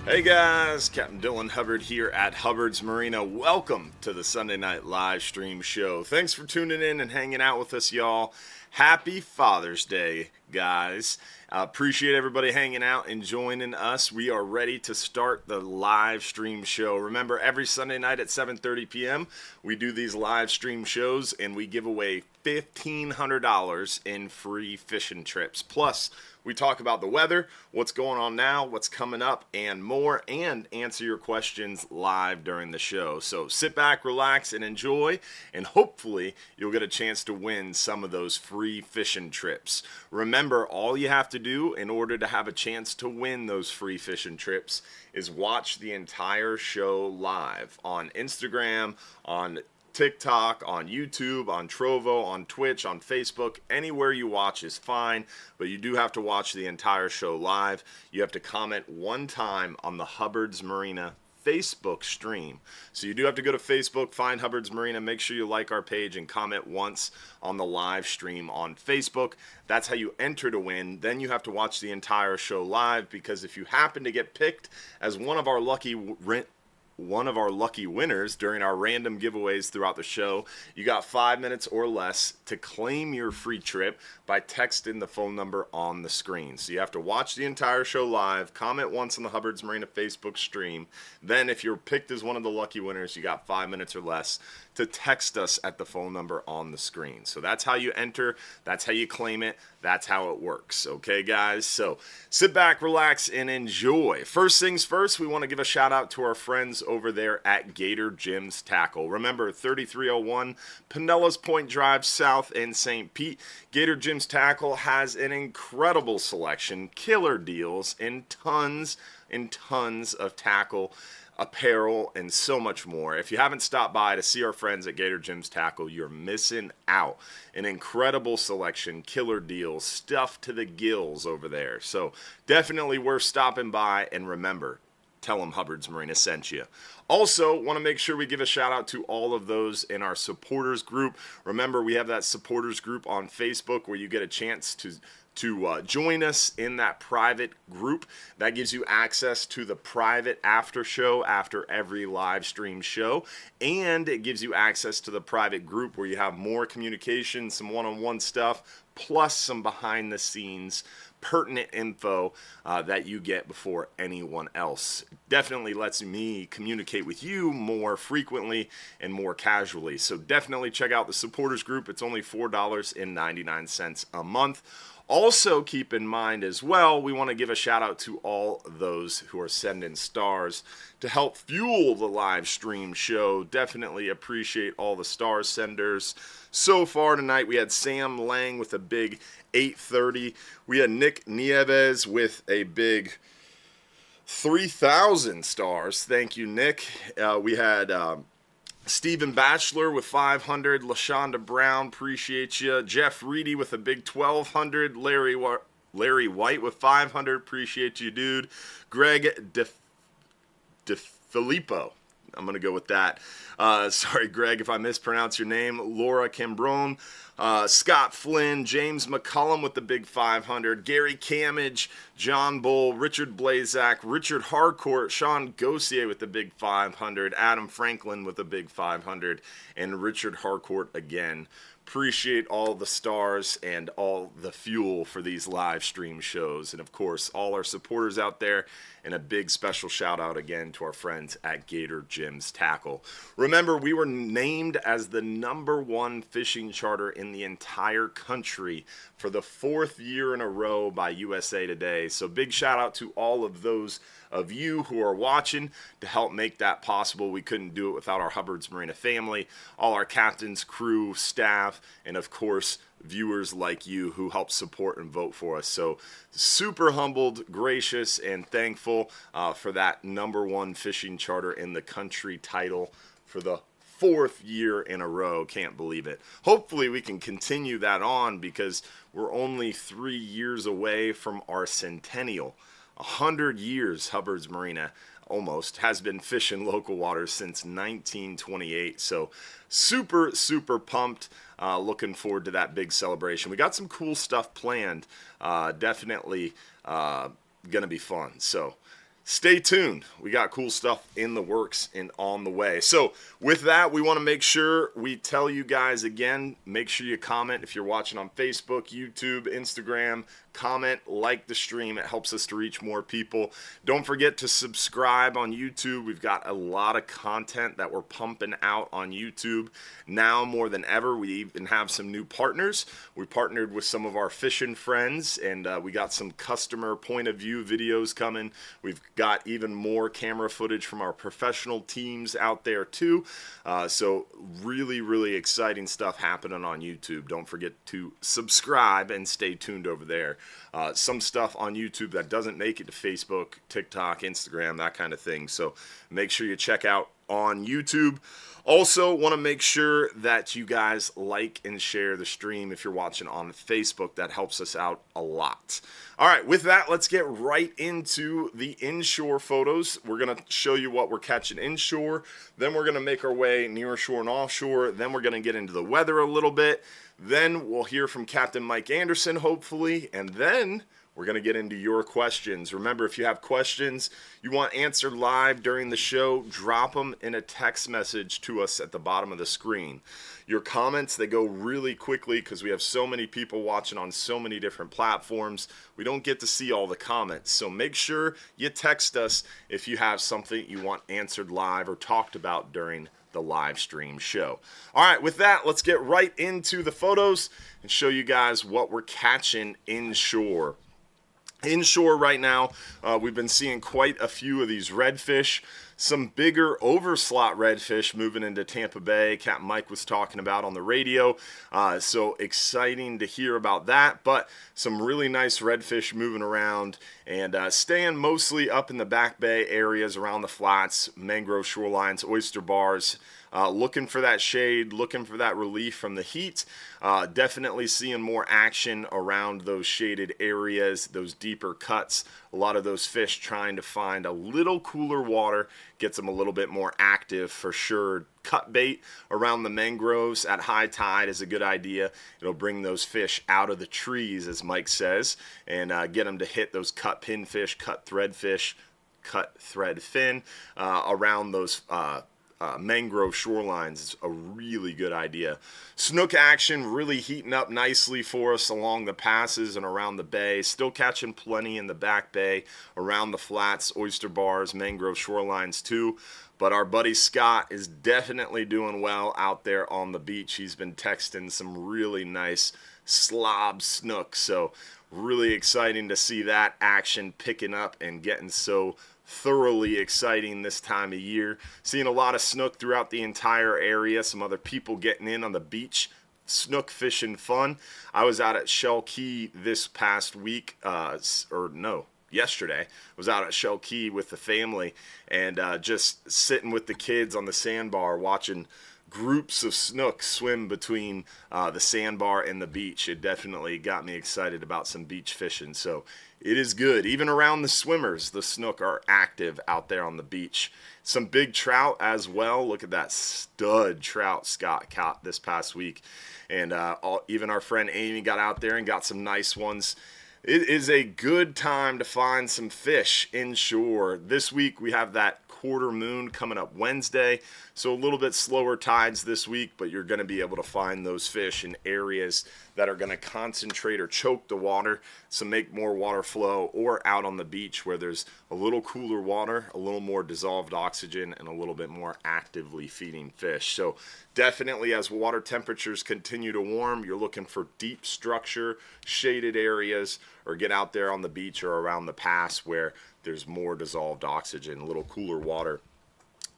Hey guys, Captain Dylan Hubbard here at Hubbard's Marina. Welcome to the Sunday Night Live Stream Show. Thanks for tuning in and hanging out with us, y'all. Happy Father's Day, guys. Appreciate everybody hanging out and joining us. We are ready to start the live stream show. Remember, every Sunday night at 7:30 p.m., we do these live stream shows and we give away $1,500 in free fishing trips. Plus, we talk about the weather, what's going on now, what's coming up, and more, and answer your questions live during the show. So sit back, relax, and enjoy, and hopefully you'll get a chance to win some of those free fishing trips. Remember, all you have to do in order to have a chance to win those free fishing trips is watch the entire show live on Instagram, on TikTok, on YouTube, on Trovo, on Twitch, on Facebook. Anywhere you watch is fine, but you do have to watch the entire show live. You have to comment one time on the Hubbard's Marina Facebook stream. So you do have to go to Facebook, find Hubbard's Marina, make sure you like our page and comment once on the live stream on Facebook. That's how you enter to win. Then you have to watch the entire show live, because if you happen to get picked as one of our lucky winners during our random giveaways throughout the show, you got 5 minutes or less to claim your free trip by texting the phone number on the screen. So you have to watch the entire show live, comment once on the Hubbard's Marina Facebook stream. Then if you're picked as one of the lucky winners, you got 5 minutes or less to text us at the phone number on the screen. So that's how you enter, that's how you claim it, that's how it works. Okay, guys? So sit back, relax, and enjoy. First things first, we want to give a shout out to our friends over there at Gator Jim's Tackle. Remember, 3301 Pinellas Point Drive South in St. Pete. Gator Jim's Tackle has an incredible selection, killer deals, and tons of tackle, apparel, and so much more. If you haven't stopped by to see our friends at Gator Jim's Tackle, you're missing out. An incredible selection, killer deals, stuff to the gills over there. So definitely worth stopping by, and remember, tell them Hubbard's Marina sent you. Also, want to make sure we give a shout out to all of those in our supporters group. Remember, we have that supporters group on Facebook where you get a chance to join us in that private group. That gives you access to the private after show after every live stream show, and it gives you access to the private group where you have more communication, some one-on-one stuff, plus some behind the scenes pertinent info that you get before anyone else. Definitely lets me communicate with you more frequently and more casually. So definitely check out the supporters group. It's only $4.99 a month. Also, keep in mind as well, we want to give a shout out to all those who are sending stars to help fuel the live stream show. Definitely appreciate all the star senders. So far tonight, we had Sam Lang with a big 830. We had Nick Nieves with a big 3,000 stars. Thank you, Nick. We had Stephen Batchelor with 500, LaShonda Brown, appreciate you. Jeff Reedy with a big 1,200, Larry White with 500, appreciate you, dude. Greg DeFilippo, I'm going to go with that. Sorry, Greg, if I mispronounce your name. Laura Cambron, Scott Flynn, James McCullum with the big 500, Gary Camage, John Bull, Richard Blazak, Richard Harcourt, Sean Gossier with the big 500, Adam Franklin with the big 500, and Richard Harcourt again. Appreciate all the stars and all the fuel for these live stream shows. And of course, all our supporters out there. And a big special shout out again to our friends at Gator Jim's Tackle. Remember, we were named as the #1 fishing charter in the entire country for the 4th year in a row by USA Today. So big shout out to all of those of you who are watching to help make that possible. We couldn't do it without our Hubbard's Marina family, all our captains, crew, staff, and of course, viewers like you who help support and vote for us. So super humbled, gracious, and thankful for that #1 fishing charter in the country title for the 4th year in a row. Can't believe it. Hopefully we can continue that on, because we're only 3 years away from our centennial. 100 years Hubbard's Marina almost has been fishing local waters since 1928. So super pumped. Looking forward to that big celebration. We got some cool stuff planned. Definitely gonna be fun. So stay tuned. We got cool stuff in the works and on the way. So with that, we want to make sure we tell you guys again, make sure you comment if you're watching on Facebook, YouTube, Instagram. Comment, like the stream. It helps us to reach more people. Don't forget to subscribe on YouTube. We've got a lot of content that we're pumping out on YouTube now more than ever. We even have some new partners. We partnered with some of our fishing friends, and we got some customer point of view videos coming. We've got even more camera footage from our professional teams out there too. So really, really exciting stuff happening on YouTube. Don't forget to subscribe and stay tuned over there. Some stuff on YouTube that doesn't make it to Facebook, TikTok, Instagram, that kind of thing. So make sure you check out on YouTube. Also, want to make sure that you guys like and share the stream if you're watching on Facebook. That helps us out a lot. All right, with that, let's get right into the inshore photos. We're going to show you what we're catching inshore. Then we're going to make our way near shore and offshore. Then we're going to get into the weather a little bit. Then we'll hear from Captain Mike Anderson, hopefully, and then we're going to get into your questions. Remember, if you have questions you want answered live during the show, drop them in a text message to us at the bottom of the screen. Your comments, they go really quickly because we have so many people watching on so many different platforms. We don't get to see all the comments, so make sure you text us if you have something you want answered live or talked about during the live stream show. All right, with that, let's get right into the photos and show you guys what we're catching inshore. Inshore right now, we've been seeing quite a few of these redfish. Some bigger overslot redfish moving into Tampa Bay. Capt Mike was talking about on the radio. So exciting to hear about that. But some really nice redfish moving around and staying mostly up in the back bay areas around the flats, mangrove shorelines, oyster bars. Looking for that shade, looking for that relief from the heat. Definitely seeing more action around those shaded areas, those deeper cuts. A lot of those fish trying to find a little cooler water, gets them a little bit more active for sure. Cut bait around the mangroves at high tide is a good idea. It'll bring those fish out of the trees, as Mike says, and get them to hit those cut pinfish, cut threadfish, cut thread fin around those mangrove shorelines. Is a really good idea. Snook action really heating up nicely for us along the passes and around the bay. Still catching plenty in the back bay, around the flats, oyster bars, mangrove shorelines too. But our buddy Scott is definitely doing well out there on the beach. He's been texting some really nice slob snook. So really exciting to see that action picking up and getting so thoroughly exciting this time of year. Seeing a lot of snook throughout the entire area. Some other people getting in on the beach. Snook fishing fun. I was out at Shell Key this past week, yesterday. I was out at Shell Key with the family and just sitting with the kids on the sandbar watching groups of snook swim between the sandbar and the beach. It definitely got me excited about some beach fishing. So it is good. Even around the swimmers, the snook are active out there on the beach. Some big trout as well. Look at that stud trout Scott caught this past week. And even our friend Amy got out there and got some nice ones. It is a good time to find some fish inshore. This week we have that quarter moon coming up Wednesday, so a little bit slower tides this week, but you're going to be able to find those fish in areas that are going to concentrate or choke the water, so make more water flow, or out on the beach where there's a little cooler water, a little more dissolved oxygen, and a little bit more actively feeding fish. So definitely as water temperatures continue to warm, you're looking for deep structure, shaded areas, or get out there on the beach or around the pass where there's more dissolved oxygen, a little cooler water.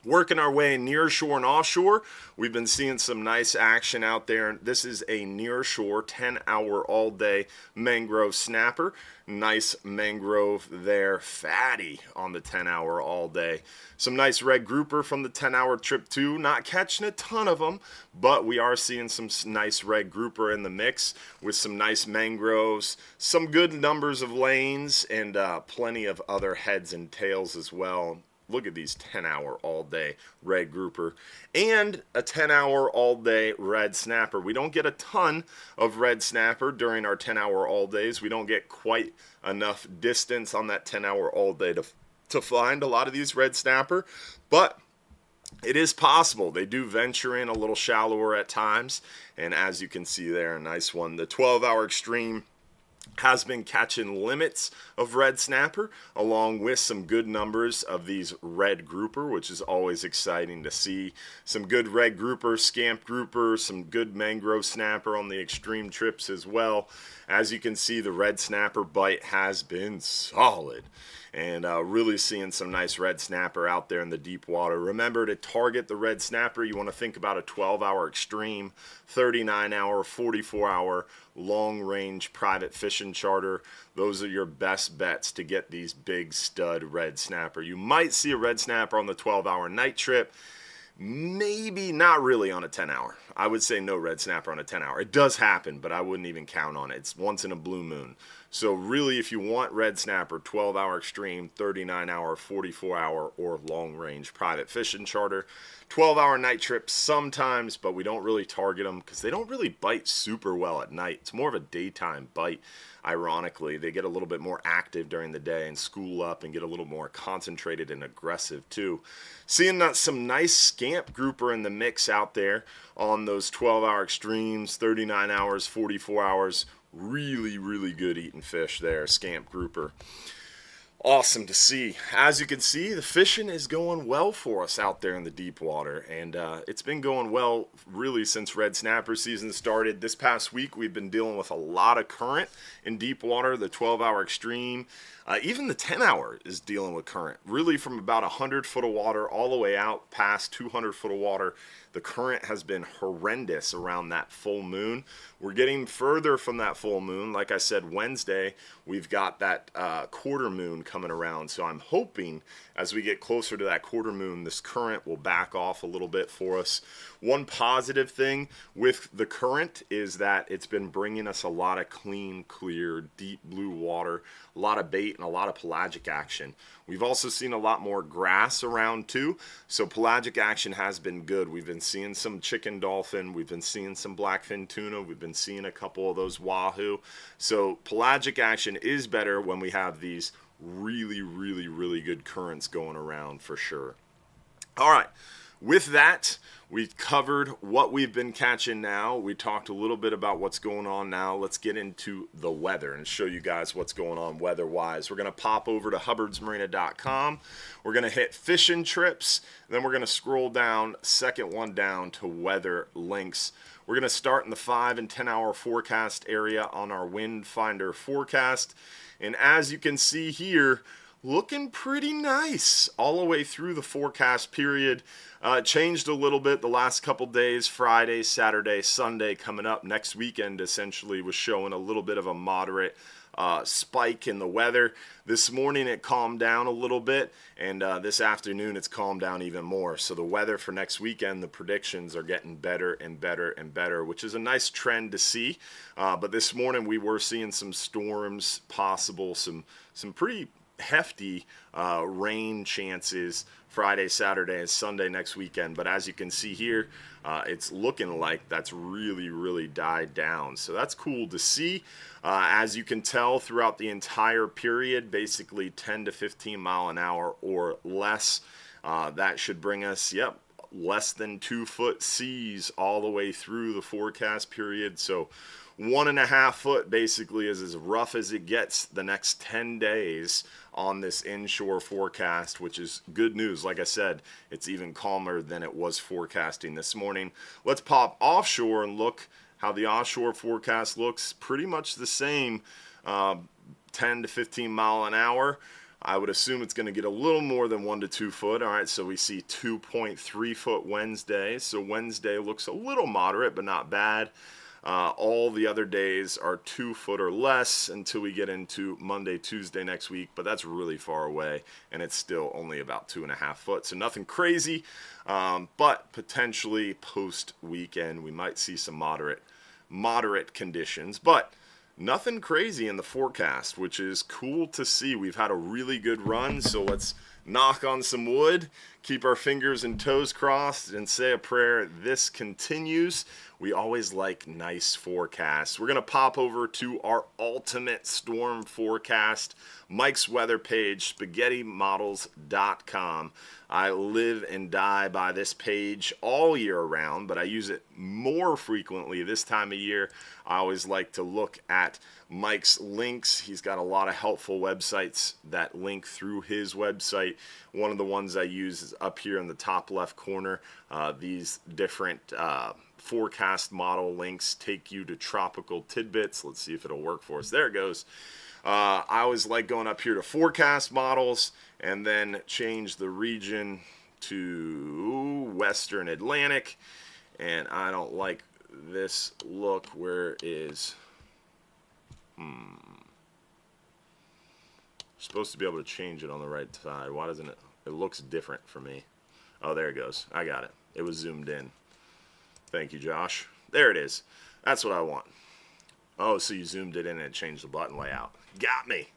Working our way near shore and offshore, we've been seeing some nice action out there. This is a near shore 10-hour all-day mangrove snapper. Nice mangrove there, fatty on the 10-hour all day. Some nice red grouper from the 10-hour trip too. Not catching a ton of them, but we are seeing some nice red grouper in the mix with some nice mangroves, some good numbers of lanes, and plenty of other heads and tails as well. Look at these 10-hour all-day red grouper and a 10-hour all-day red snapper. We don't get a ton of red snapper during our 10-hour all-days. We don't get quite enough distance on that 10-hour all-day to to find a lot of these red snapper, but it is possible. They do venture in a little shallower at times, and as you can see there, a nice one. The 12-hour extreme has been catching limits of red snapper along with some good numbers of these red grouper, which is always exciting to see. Some good red grouper, scamp grouper, some good mangrove snapper on the extreme trips as well. As you can see, the red snapper bite has been solid, and really seeing some nice red snapper out there in the deep water. Remember to target the red snapper. You want to think about a 12-hour extreme, 39-hour, 44-hour long-range private fishing charter. Those are your best bets to get these big stud red snapper. You might see a red snapper on the 12-hour night trip. Maybe not really on a 10-hour. I would say no red snapper on a 10-hour. It does happen, but I wouldn't even count on it. It's once in a blue moon. So really, if you want red snapper, 12-hour extreme, 39-hour, 44-hour, or long-range private fishing charter. 12-hour night trips sometimes, but we don't really target them because they don't really bite super well at night. It's more of a daytime bite. Ironically, they get a little bit more active during the day and school up and get a little more concentrated and aggressive too. Seeing some nice scamp grouper in the mix out there on those 12-hour extremes, 39 hours, 44 hours. Really good eating fish there, scamp grouper. Awesome to see. As you can see, the fishing is going well for us out there in the deep water, and it's been going well really since red snapper season started. This past week we've been dealing with a lot of current in deep water. The 12-hour extreme, even the 10-hour is dealing with current, really from about 100 foot of water all the way out past 200 foot of water. The current has been horrendous around that full moon. We're getting further from that full moon. Like I said, Wednesday, we've got that quarter moon coming around. So I'm hoping as we get closer to that quarter moon, this current will back off a little bit for us. One positive thing with the current is that it's been bringing us a lot of clean, clear, deep blue water, a lot of bait, and a lot of pelagic action. We've also seen a lot more grass around too, so pelagic action has been good. We've been seeing some chicken dolphin, we've been seeing some blackfin tuna, we've been seeing a couple of those wahoo. So pelagic action is better when we have these really good currents going around for sure. All right. With that, we've covered what we've been catching now. We talked a little bit about what's going on now. Let's get into the weather and show you guys what's going on weather-wise. We're going to pop over to hubbardsmarina.com. We're going to hit fishing trips. Then we're going to scroll down, second one down, to weather links. We're going to start in the 5 and 10 hour forecast area on our wind finder forecast. And as you can see here, looking pretty nice all the way through the forecast period. Changed a little bit the last couple days. Friday, Saturday, Sunday coming up. Next weekend essentially was showing a little bit of a moderate spike in the weather. This morning it calmed down a little bit, and this afternoon it's calmed down even more. So the weather for next weekend, the predictions are getting better and better and better, which is a nice trend to see. But this morning we were seeing some storms possible, some pretty hefty rain chances Friday, Saturday, and Sunday next weekend. But as you can see here, it's looking like that's really died down. So that's cool to see. As you can tell throughout the entire period, basically 10 to 15 mile an hour or less. That should bring us, less than 2 foot seas all the way through the forecast period. So 1.5 foot basically is as rough as it gets the next 10 days on this inshore forecast, which is good news. Like I said, it's even calmer than it was forecasting this morning. Let's pop offshore and look how the offshore forecast looks. Pretty much the same, 10 to 15 mile an hour. I would assume it's going to get a little more than 1 to 2 foot. All right, so we see 2.3 foot Wednesday. So Wednesday looks a little moderate, but not bad. All the other days are 2 foot or less until we get into Monday, Tuesday next week, but that's really far away, and it's still only about 2.5 foot, so nothing crazy, but potentially post-weekend we might see some moderate conditions, but nothing crazy in the forecast, which is cool to see. We've had a really good run, so let's knock on some wood, keep our fingers and toes crossed, and say a prayer. This continues. We always like nice forecasts. We're going to pop over to our ultimate storm forecast, Mike's weather page, spaghettymodels.com. I live and die by this page all year round, but I use it more frequently this time of year. I always like to look at Mike's links. He's got a lot of helpful websites that link through his website. One of the ones I use is up here in the top left corner. These different forecast model links take you to tropical tidbits. Let's see if it'll work for us. There it goes. I always like going up here to forecast models and then change the region to Western Atlantic. And I don't like this look where it is. Supposed to be able to change it on the right side. Why doesn't it? It looks different for me. Oh, there it goes. I got it. It was zoomed in. Thank you, Josh. There it is. That's what I want. Oh, so you zoomed it in and it changed the button layout. Got me.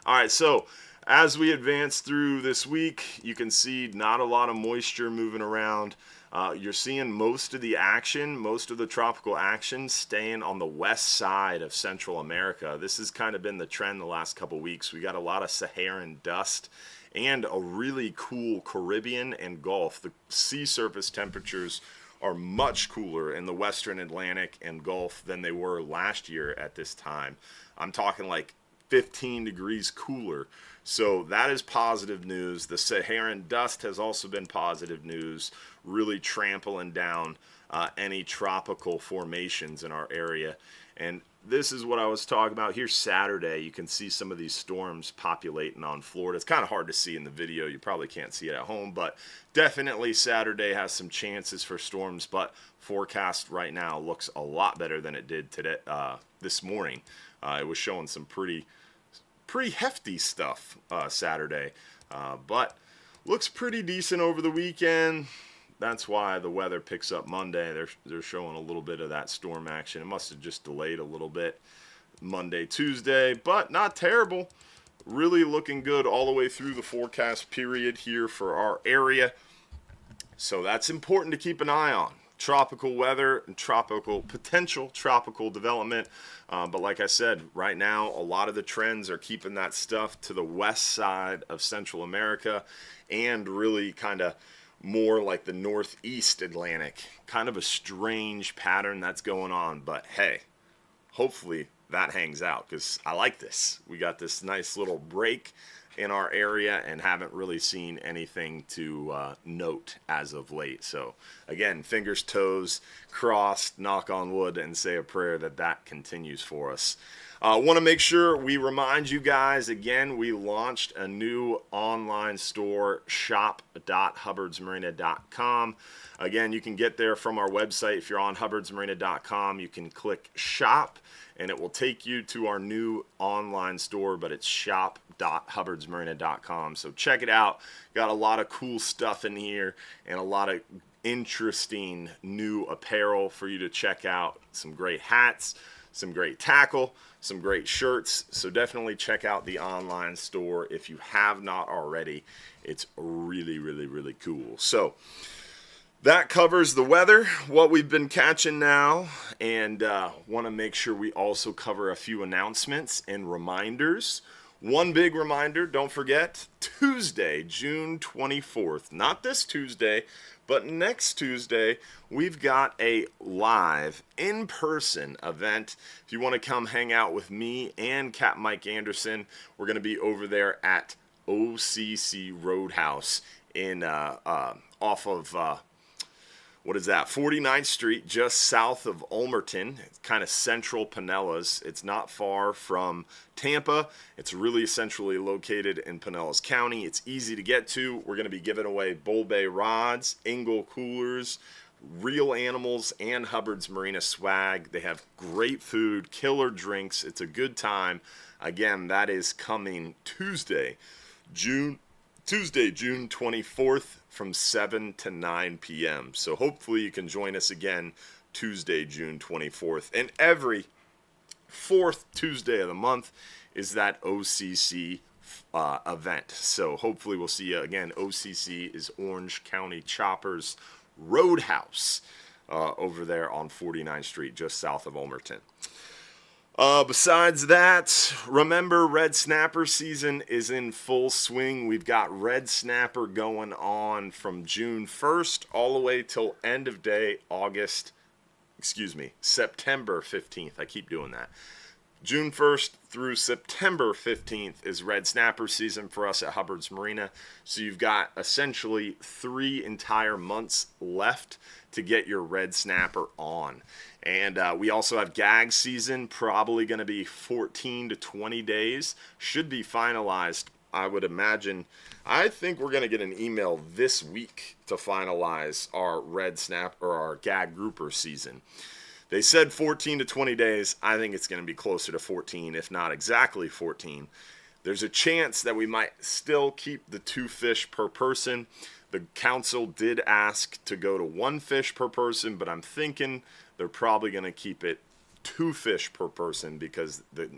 All right, so as we advance through this week, you can see not a lot of moisture moving around. You're seeing most of the action, most of the tropical action staying on the west side of Central America. This has kind of been the trend the last couple weeks. We got a lot of Saharan dust and a really cool Caribbean and Gulf. The sea surface temperatures are much cooler in the Western Atlantic and Gulf than they were last year at this time. I'm talking like 15 degrees cooler. So that is positive news. The Saharan dust has also been positive news, really trampling down any tropical formations in our area. And this is what I was talking about. Here's Saturday. You can see some of these storms populating on Florida. It's kind of hard to see in the video. You probably can't see it at home, but definitely Saturday has some chances for storms, but forecast right now looks a lot better than it did today, this morning. It was showing some pretty hefty stuff Saturday, but looks pretty decent over the weekend. That's why the weather picks up Monday. They're showing a little bit of that storm action. It must have just delayed a little bit Monday, Tuesday, but not terrible. Really looking good all the way through the forecast period here for our area. So that's important to keep an eye on. Tropical weather and potential tropical development. But like I said, right now, a lot of the trends are keeping that stuff to the west side of Central America and really kind of more like the northeast Atlantic. Kind of a strange pattern that's going on, but hey, hopefully that hangs out because I like this. We got this nice little break in our area and haven't really seen anything to note as of late. So again, fingers, toes crossed, knock on wood, and say a prayer that continues for us. Want to make sure we remind you guys, again, we launched a new online store, shop.hubbardsmarina.com. Again, you can get there from our website. If you're on hubbardsmarina.com, you can click shop, and it will take you to our new online store, but it's shop.hubbardsmarina.com. So check it out. Got a lot of cool stuff in here and a lot of interesting new apparel for you to check out. Some great hats, some great tackle, some great shirts. So definitely check out the online store if you have not already. It's really, really, really cool. So that covers the weather, what we've been catching now, and want to make sure we also cover a few announcements and reminders. One big reminder, don't forget, Tuesday, June 24th, not this Tuesday, but next Tuesday, we've got a live, in-person event. If you want to come hang out with me and Capt Mike Anderson, we're going to be over there at OCC Roadhouse in off of 49th Street, just south of Ulmerton. It's kind of central Pinellas. It's not far from Tampa. It's really centrally located in Pinellas County. It's easy to get to. We're going to be giving away Bull Bay rods, Engel coolers, real animals, and Hubbard's Marina swag. They have great food, killer drinks. It's a good time. Again, that is coming Tuesday, June 24th from 7 to 9 p.m. So hopefully you can join us again Tuesday, June 24th. And every fourth Tuesday of the month is that OCC event. So hopefully we'll see you again. OCC is Orange County Choppers Roadhouse. over there on 49th Street, just south of Ulmerton. Besides that, remember, red snapper season is in full swing. We've got red snapper going on from June 1st all the way till end of day September 15th. I keep doing that. June 1st through September 15th is red snapper season for us at Hubbard's Marina. So you've got essentially 3 entire months left to get your red snapper on. And we also have gag season, probably going to be 14 to 20 days. Should be finalized, I would imagine. I think we're going to get an email this week to finalize our red snap or our gag grouper season. They said 14 to 20 days. I think it's going to be closer to 14, if not exactly 14. There's a chance that we might still keep the 2 fish per person. The council did ask to go to 1 fish per person, but I'm thinking they're probably going to keep it 2 fish per person because the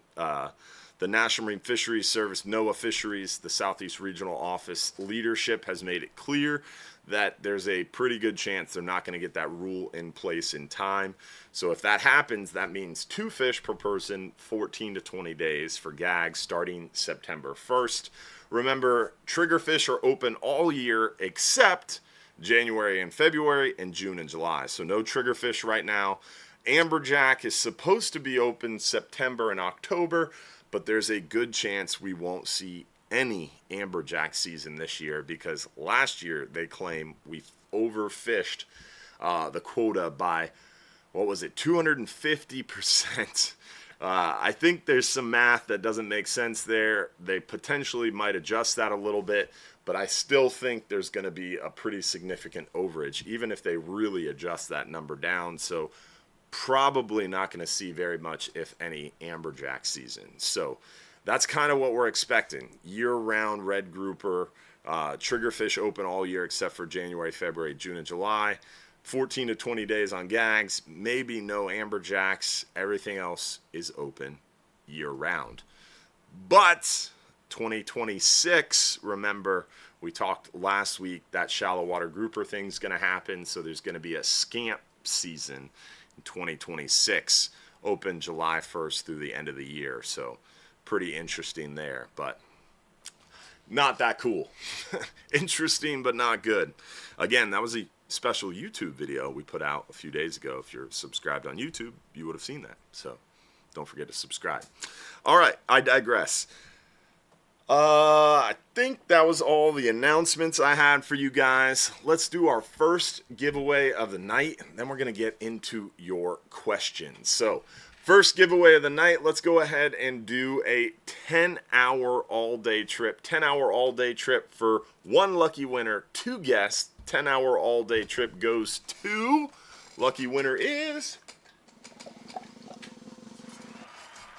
National Marine Fisheries Service, NOAA Fisheries, the Southeast Regional Office leadership has made it clear that there's a pretty good chance they're not going to get that rule in place in time. So if that happens, that means 2 fish per person, 14 to 20 days for gags starting September 1st. Remember, triggerfish are open all year except January and February and June and July. So no triggerfish right now. Amberjack is supposed to be open September and October, but there's a good chance we won't see any amberjack season this year because last year they claim we overfished the quota by, 250%. I think there's some math that doesn't make sense there. They potentially might adjust that a little bit, but I still think there's going to be a pretty significant overage, even if they really adjust that number down. So probably not going to see very much, if any, amberjack season. So that's kind of what we're expecting. Year-round red grouper, triggerfish open all year except for January, February, June, and July. 14 to 20 days on gags, maybe no amberjacks. Everything else is open year-round. But 2026, remember, we talked last week, that shallow water grouper thing's going to happen, so there's going to be a scamp season in 2026, open July 1st through the end of the year. So pretty interesting there, but not that cool. Interesting, but not good. Again, that was a special YouTube video we put out a few days ago. If you're subscribed on YouTube, you would have seen that. So don't forget to subscribe. All right, I digress. I think that was all the announcements I had for you guys. Let's do our first giveaway of the night, and then we're going to get into your questions. So first giveaway of the night, let's go ahead and do a 10-hour all-day trip. 10-hour all-day trip for one lucky winner, 2 guests. 10-hour all-day trip goes to, lucky winner is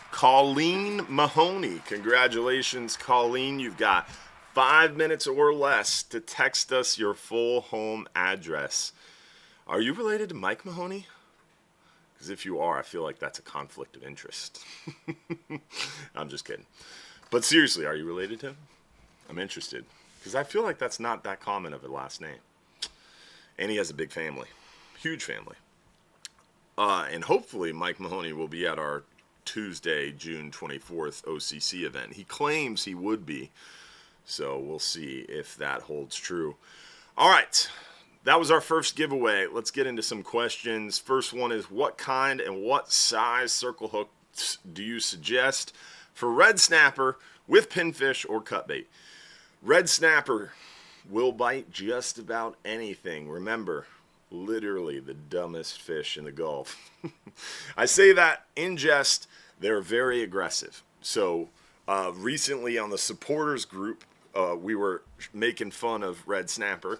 Colleen Mahoney. Congratulations, Colleen. You've got 5 minutes or less to text us your full home address. Are you related to Mike Mahoney? Because if you are, I feel like that's a conflict of interest. I'm just kidding. But seriously, are you related to him? I'm interested. Because I feel like that's not that common of a last name. And he has a big family. Huge family. And hopefully Mike Mahoney will be at our Tuesday, June 24th OCC event. He claims he would be. So we'll see if that holds true. All right. That was our first giveaway. Let's get into some questions. First one is, what kind and what size circle hooks do you suggest for red snapper with pinfish or cutbait? Red snapper will bite just about anything. Remember, literally the dumbest fish in the Gulf. I say that in jest. They're very aggressive. So recently on the supporters group, we were making fun of red snapper.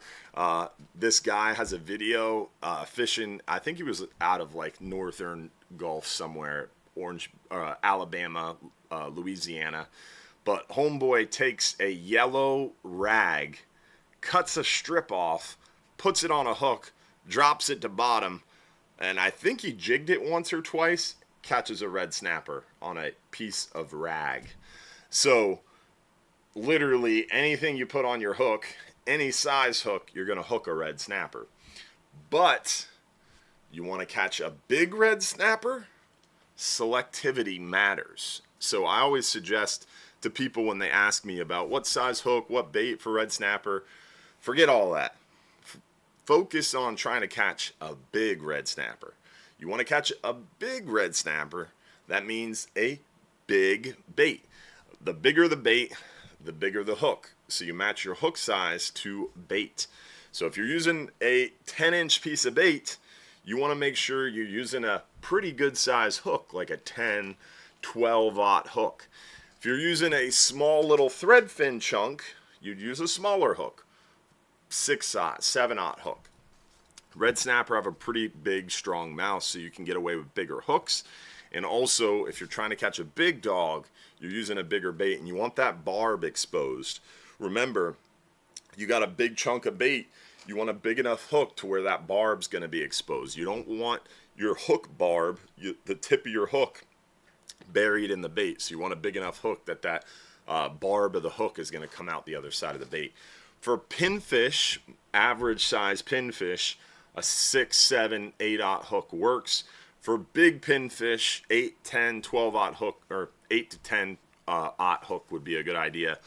This guy has a video fishing. I think he was out of like northern Gulf somewhere, Alabama, Louisiana. But homeboy takes a yellow rag, cuts a strip off, puts it on a hook, drops it to bottom, and I think he jigged it once or twice, catches a red snapper on a piece of rag. So literally anything you put on your hook, any size hook, you're going to hook a red snapper. But You want to catch a big red snapper? Selectivity matters. So I always suggest to people when they ask me about what size hook, what bait for red snapper, forget all that. Focus on trying to catch a big red snapper. You want to catch a big red snapper, that means a big bait. The bigger the bait, the bigger the hook. So you match your hook size to bait. So if you're using a 10-inch piece of bait, you want to make sure you're using a pretty good size hook, like a 10, 12-aught hook. If you're using a small little thread fin chunk, you'd use a smaller hook, 6-aught, 7-aught hook. Red snapper have a pretty big, strong mouth, so you can get away with bigger hooks. And also, if you're trying to catch a big dog, you're using a bigger bait, and you want that barb exposed. Remember, you got a big chunk of bait, you want a big enough hook to where that barb's going to be exposed. You don't want your hook barb, the tip of your hook, buried in the bait. So you want a big enough hook that barb of the hook is going to come out the other side of the bait. For pinfish, average size pinfish, a 6, 7, 8-aught hook works. For big pinfish, 8, 10, 12-aught hook, or 8 to 10-aught hook would be a good idea.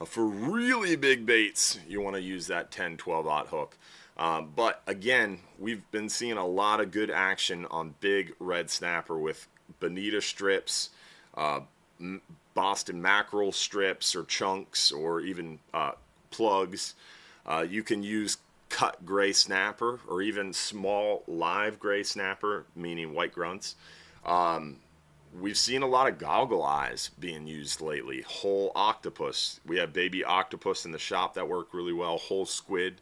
For really big baits, you want to use that 10, 12-aught hook. But again, we've been seeing a lot of good action on big red snapper with bonita strips, Boston mackerel strips or chunks, or even plugs. You can use cut gray snapper or even small live gray snapper, meaning white grunts. We've seen a lot of goggle eyes being used lately. Whole octopus. We have baby octopus in the shop that work really well. Whole squid.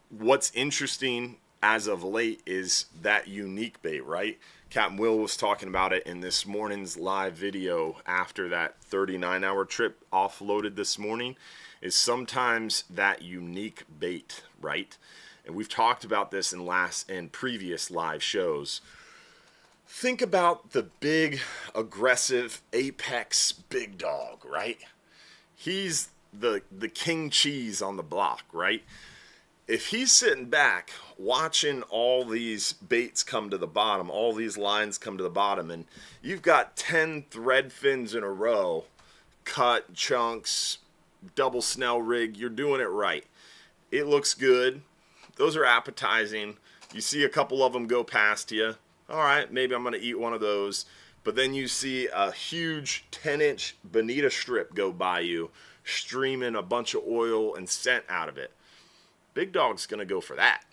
What's interesting as of late is that unique bait, right? Capt Will was talking about it in this morning's live video after that 39-hour trip offloaded this morning, is sometimes that unique bait, right? And we've talked about this in previous live shows. Think about the big, aggressive, apex big dog, right? He's the king cheese on the block, right? If he's sitting back watching all these baits come to the bottom, all these lines come to the bottom, and you've got 10 thread fins in a row, cut, chunks, double snell rig, you're doing it right. It looks good. Those are appetizing. You see a couple of them go past you. All right, maybe I'm going to eat one of those. But then you see a huge 10-inch bonita strip go by you, streaming a bunch of oil and scent out of it. Big dog's going to go for that.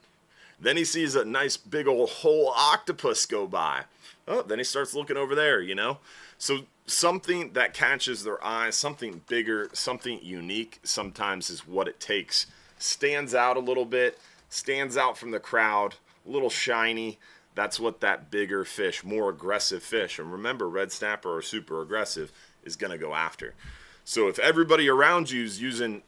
Then he sees a nice big old whole octopus go by. Oh, then he starts looking over there, you know. So something that catches their eye, something bigger, something unique sometimes is what it takes. Stands out a little bit, stands out from the crowd, a little shiny. That's what that bigger fish, more aggressive fish, and remember, red snapper are super aggressive, is going to go after. So if everybody around you is using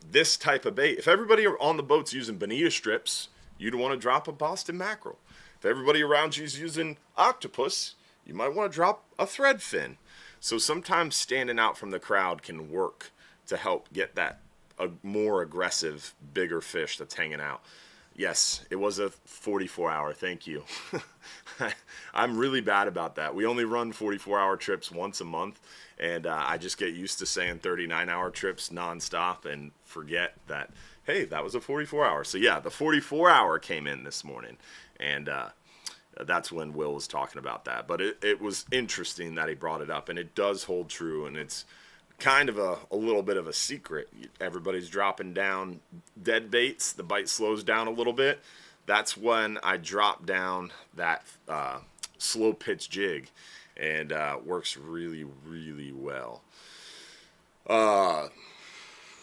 this type of bait, if everybody on the boat's using bonita strips, you'd want to drop a Boston mackerel. If everybody around you is using octopus, you might want to drop a thread fin. So sometimes standing out from the crowd can work to help get that a more aggressive, bigger fish that's hanging out. Yes, it was a 44-hour. Thank you. I'm really bad about that. We only run 44-hour trips once a month, and I just get used to saying 39-hour trips nonstop and forget that, hey, that was a 44-hour. So yeah, the 44-hour came in this morning, and that's when Will was talking about that. But it was interesting that he brought it up, and it does hold true, and it's kind of a little bit of a secret. Everybody's dropping down dead baits. The bite slows down a little bit. That's when I drop down that slow pitch jig, and works really, really well.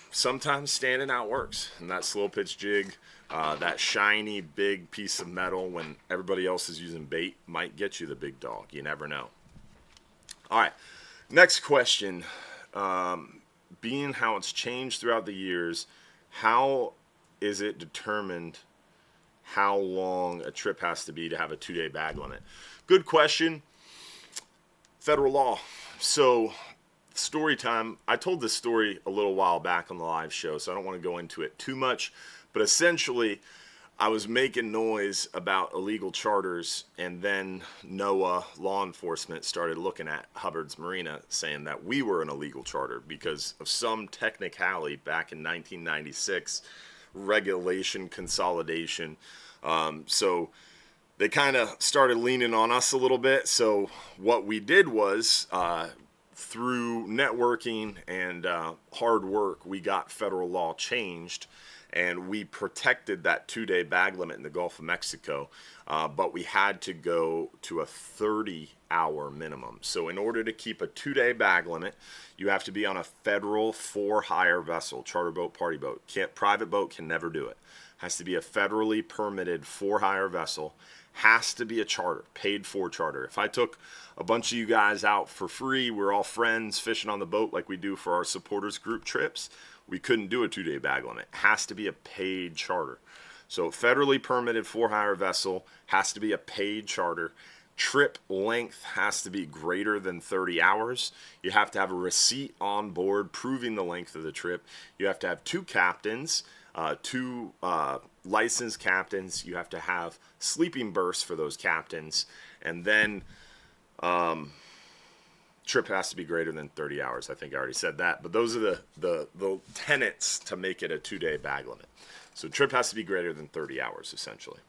Sometimes standing out works, and that slow pitch jig, that shiny big piece of metal when everybody else is using bait might get you the big dog. You never know. All right, next question. Being how it's changed throughout the years, how is it determined how long a trip has to be to have a 2-day bag limit? Good question. Federal law. So, story time. I told this story a little while back on the live show, so I don't want to go into it too much. But essentially, I was making noise about illegal charters, and then NOAA law enforcement started looking at Hubbard's Marina saying that we were an illegal charter because of some technicality back in 1996, regulation consolidation. So they kind of started leaning on us a little bit. So what we did was, through networking and hard work, we got federal law changed, and we protected that 2-day bag limit in the Gulf of Mexico, but we had to go to a 30-hour minimum. So in order to keep a 2-day bag limit, you have to be on a federal for-hire vessel, charter boat, party boat. Private boat can never do it. Has to be a federally permitted for-hire vessel. Has to be a charter, paid for charter. If I took a bunch of you guys out for free, we're all friends fishing on the boat like we do for our supporters group trips, we couldn't do a 2-day bag limit. Has to be a paid charter. So federally permitted for-hire vessel has to be a paid charter. Trip length has to be greater than 30 hours. You have to have a receipt on board proving the length of the trip. You have to have 2 captains, 2 licensed captains. You have to have sleeping berths for those captains. And then trip has to be greater than 30 hours. I think I already said that. But those are the tenets to make it a 2-day bag limit. So trip has to be greater than 30 hours, essentially.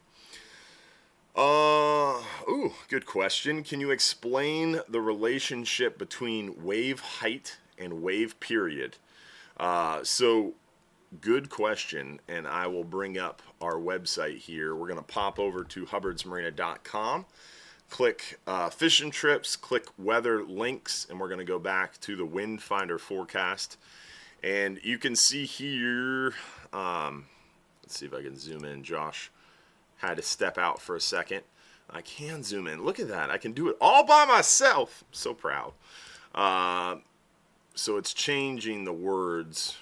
Good question. Can you explain the relationship between wave height and wave period? So good question, and I will bring up our website here. We're going to pop over to hubbardsmarina.com, click fishing trips, click weather links, and we're going to go back to the wind finder forecast. And you can see here, let's see if I can zoom in. Josh had to step out for a second. I can zoom in. Look at that. I can do it all by myself. I'm so proud. So it's changing the words.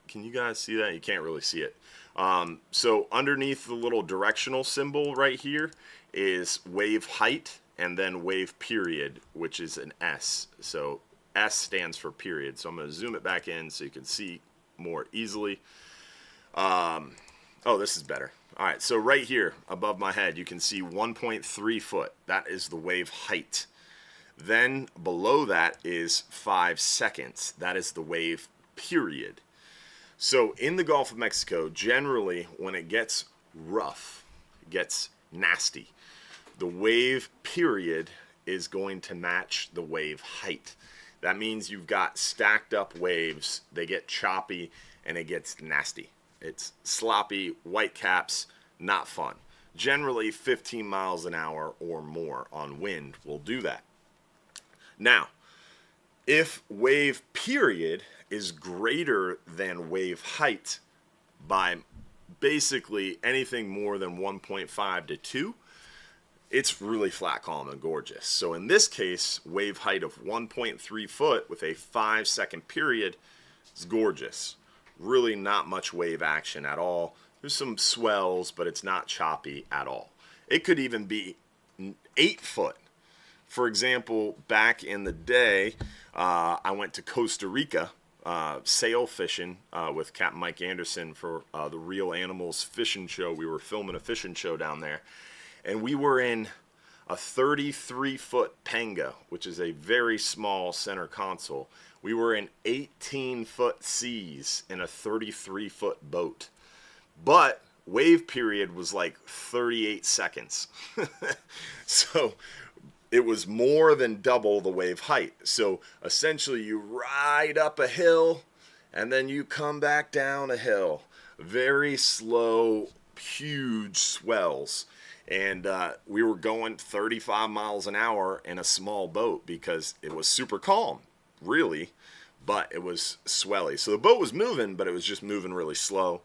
Can you guys see that? You can't really see it. So underneath the little directional symbol right here is wave height and then wave period, which is an S. So S stands for period. So I'm going to zoom it back in so you can see more easily. Oh, this is better. All right, so right here above my head, you can see 1.3 foot. That is the wave height. Then below that is 5 seconds. That is the wave period. So in the Gulf of Mexico, generally, when it gets rough, it gets nasty, the wave period is going to match the wave height. That means you've got stacked up waves, they get choppy, and it gets nasty. It's sloppy, white caps, not fun. Generally, 15 miles an hour or more on wind will do that. Now, if wave period is greater than wave height by basically anything more than 1.5 to 2, it's really flat, calm, and gorgeous. So in this case, wave height of 1.3 foot with a 5-second period is gorgeous. Really not much wave action at all. There's some swells, but it's not choppy at all. It could even be 8 foot. For example, back in the day, I went to Costa Rica sail fishing with Capt. Mike Anderson for the Real Animals fishing show. We were filming a fishing show down there. And we were in a 33-foot panga, which is a very small center console. We were in 18-foot seas in a 33-foot boat. But wave period was like 38 seconds. So it was more than double the wave height. So essentially you ride up a hill and then you come back down a hill. Very slow, huge swells. And we were going 35 miles an hour in a small boat because it was super calm, really, but it was swelly. So the boat was moving, but it was just moving really slow.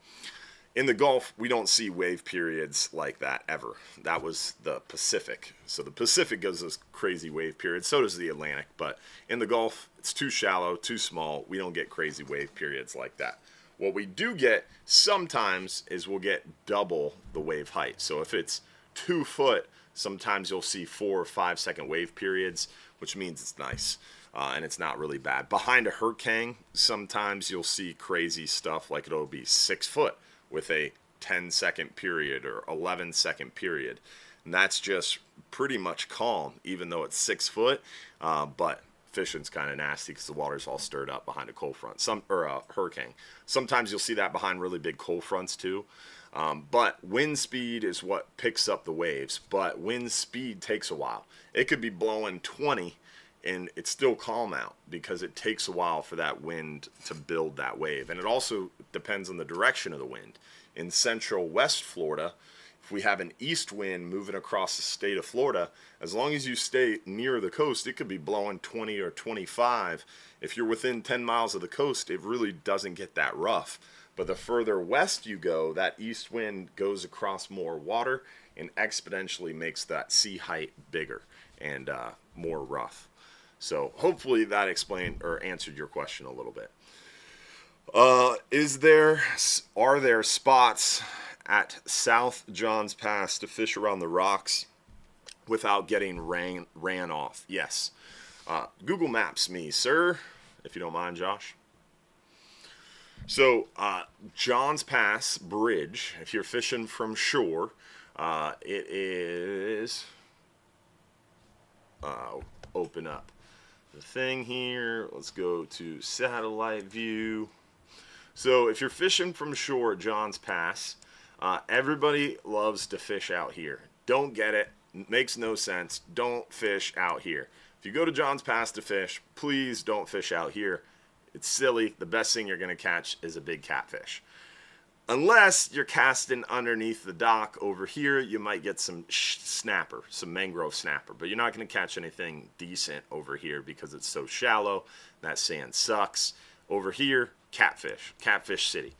In the Gulf, we don't see wave periods like that ever. That was the Pacific. So the Pacific goes those crazy wave periods. So does the Atlantic. But in the Gulf, it's too shallow, too small. We don't get crazy wave periods like that. What we do get sometimes is we'll get double the wave height. So if it's 2 foot, sometimes you'll see 4 or 5 second wave periods, which means it's nice and it's not really bad. Behind a hurricane, sometimes you'll see crazy stuff like it'll be 6 foot with a 10-second period or 11-second period. And that's just pretty much calm, even though it's 6 foot. But fishing's kind of nasty because the water's all stirred up behind a cold front, or a hurricane. Sometimes you'll see that behind really big cold fronts too. But wind speed is what picks up the waves. But wind speed takes a while. It could be blowing 20 and it's still calm out because it takes a while for that wind to build that wave. And it also depends on the direction of the wind. In central West Florida, if we have an east wind moving across the state of Florida, as long as you stay near the coast, it could be blowing 20 or 25. If you're within 10 miles of the coast, it really doesn't get that rough. But the further west you go, that east wind goes across more water and exponentially makes that sea height bigger and more rough. So hopefully that explained or answered your question a little bit. Are there spots at South Johns Pass to fish around the rocks without getting ran off? Yes. Google Maps me, sir, if you don't mind, Josh. So Johns Pass Bridge, if you're fishing from shore, it is, open up the thing here. Let's go to satellite view. So if you're fishing from shore at Johns Pass, everybody loves to fish out here. Don't get it. Makes no sense. Don't fish out here. If you go to Johns Pass to fish, please don't fish out here. It's silly. The best thing you're going to catch is a big catfish. Unless you're casting underneath the dock over here, you might get some snapper, some mangrove snapper. But you're not going to catch anything decent over here because it's so shallow. That sand sucks. Over here, catfish city.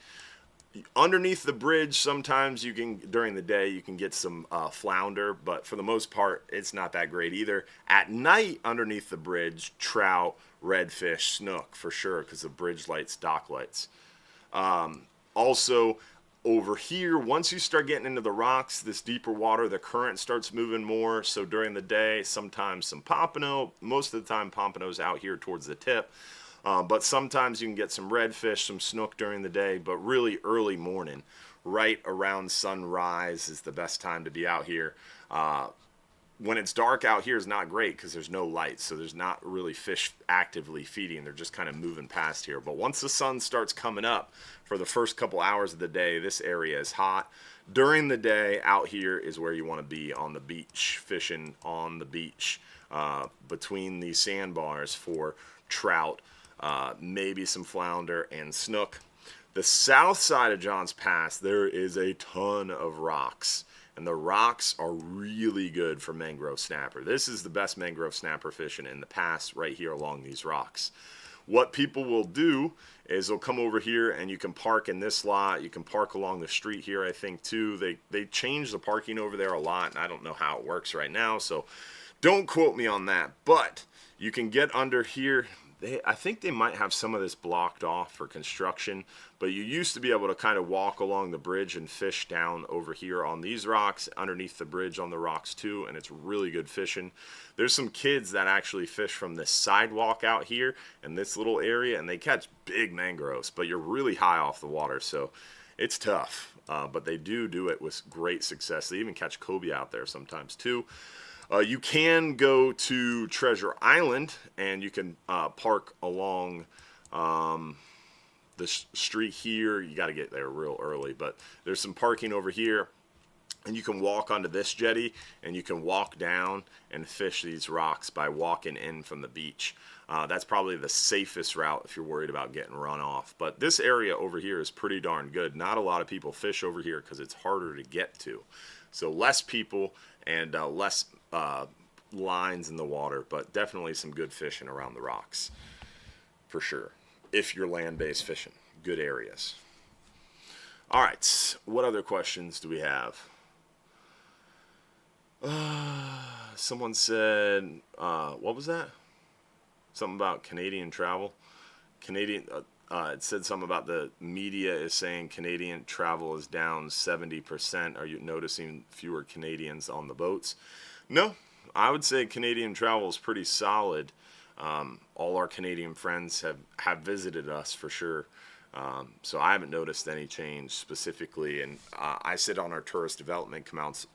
Underneath the bridge, sometimes you can, during the day, you can get some flounder. But for the most part, it's not that great either. At night, underneath the bridge, trout, redfish, snook for sure because of bridge lights, dock lights. Also, over here, once you start getting into the rocks, this deeper water, the current starts moving more. So during the day, sometimes some pompano. Most of the time, pompano's out here towards the tip. But sometimes you can get some redfish, some snook during the day. But really early morning, right around sunrise is the best time to be out here. When it's dark out here is not great because there's no light, so there's not really fish actively feeding. They're just kind of moving past here. But once the sun starts coming up for the first couple hours of the day, this area is hot. During the day, out here is where you want to be on the beach, fishing on the beach between these sandbars for trout, maybe some flounder and snook. The south side of Johns Pass, there is a ton of rocks. And the rocks are really good for mangrove snapper. This is the best mangrove snapper fishing in the pass right here along these rocks. What people will do is they'll come over here and you can park in this lot. You can park along the street here, I think, too. They change the parking over there a lot, and I don't know how it works right now, so don't quote me on that. But you can get under here. I think they might have some of this blocked off for construction, but you used to be able to kind of walk along the bridge and fish down over here on these rocks, underneath the bridge on the rocks too, and it's really good fishing. There's some kids that actually fish from this sidewalk out here in this little area, and they catch big mangroves, but you're really high off the water, so it's tough, but they do it with great success. They even catch cobia out there sometimes too. You can go to Treasure Island, and you can park along the street here. You got to get there real early, but there's some parking over here, and you can walk onto this jetty, and you can walk down and fish these rocks by walking in from the beach. That's probably the safest route if you're worried about getting run off. But this area over here is pretty darn good. Not a lot of people fish over here because it's harder to get to. So less people and less lines in the water, but definitely some good fishing around the rocks for sure if you're land-based fishing. Good areas. All right, what other questions do we have? Someone said, what was that? Something about Canadian travel. It said something about the media is saying Canadian travel is down 70%. Are you noticing fewer Canadians on the boats? No, I would say Canadian travel is pretty solid. All our Canadian friends have visited us for sure. So I haven't noticed any change specifically, and I sit on our tourist development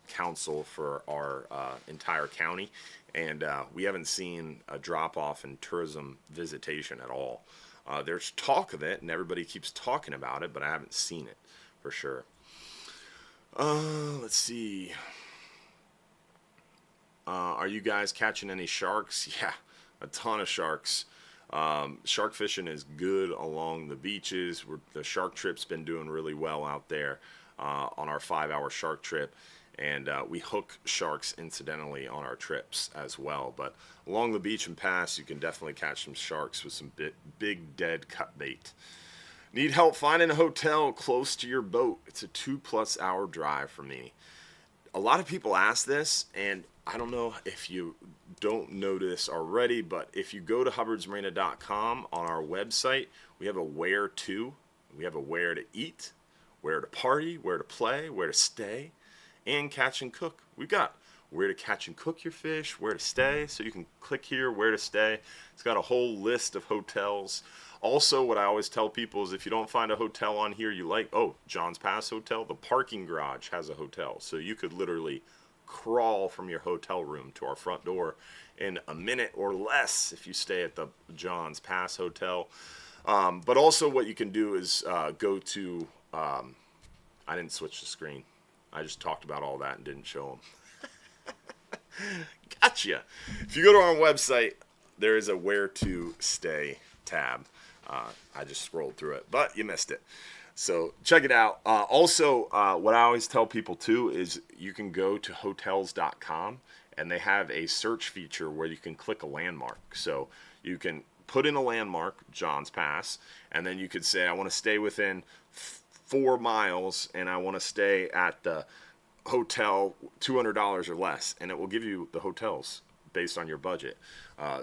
council for our entire county, and we haven't seen a drop off in tourism visitation at all. There's talk of it, and everybody keeps talking about it, but I haven't seen it for sure. Let's see. Are you guys catching any sharks? Yeah, a ton of sharks. Shark fishing is good along the beaches. The shark trip's been doing really well out there on our 5-hour shark trip. And we hook sharks incidentally on our trips as well. But along the beach and pass, you can definitely catch some sharks with some big dead cut bait. Need help finding a hotel close to your boat? It's a 2+ hour drive for me. A lot of people ask this, and I don't know if you don't know this already, but if you go to hubbardsmarina.com on our website, we have a where to. We have a where to eat, where to party, where to play, where to stay, and catch and cook. We've got where to catch and cook your fish, where to stay, so you can click here, where to stay. It's got a whole list of hotels. Also, what I always tell people is if you don't find a hotel on here you like, John's Pass Hotel, the parking garage has a hotel. So you could literally crawl from your hotel room to our front door in a minute or less if you stay at the John's Pass Hotel. But also what you can do is go to, I didn't switch the screen. I just talked about all that and didn't show them. Gotcha. If you go to our website, there is a where to stay tab. I just scrolled through it, but you missed it. So check it out. Also, what I always tell people too is you can go to hotels.com and they have a search feature where you can click a landmark. So you can put in a landmark, John's Pass, and then you could say, I want to stay within 4 miles and I want to stay at the hotel $200 or less, and it will give you the hotels based on your budget.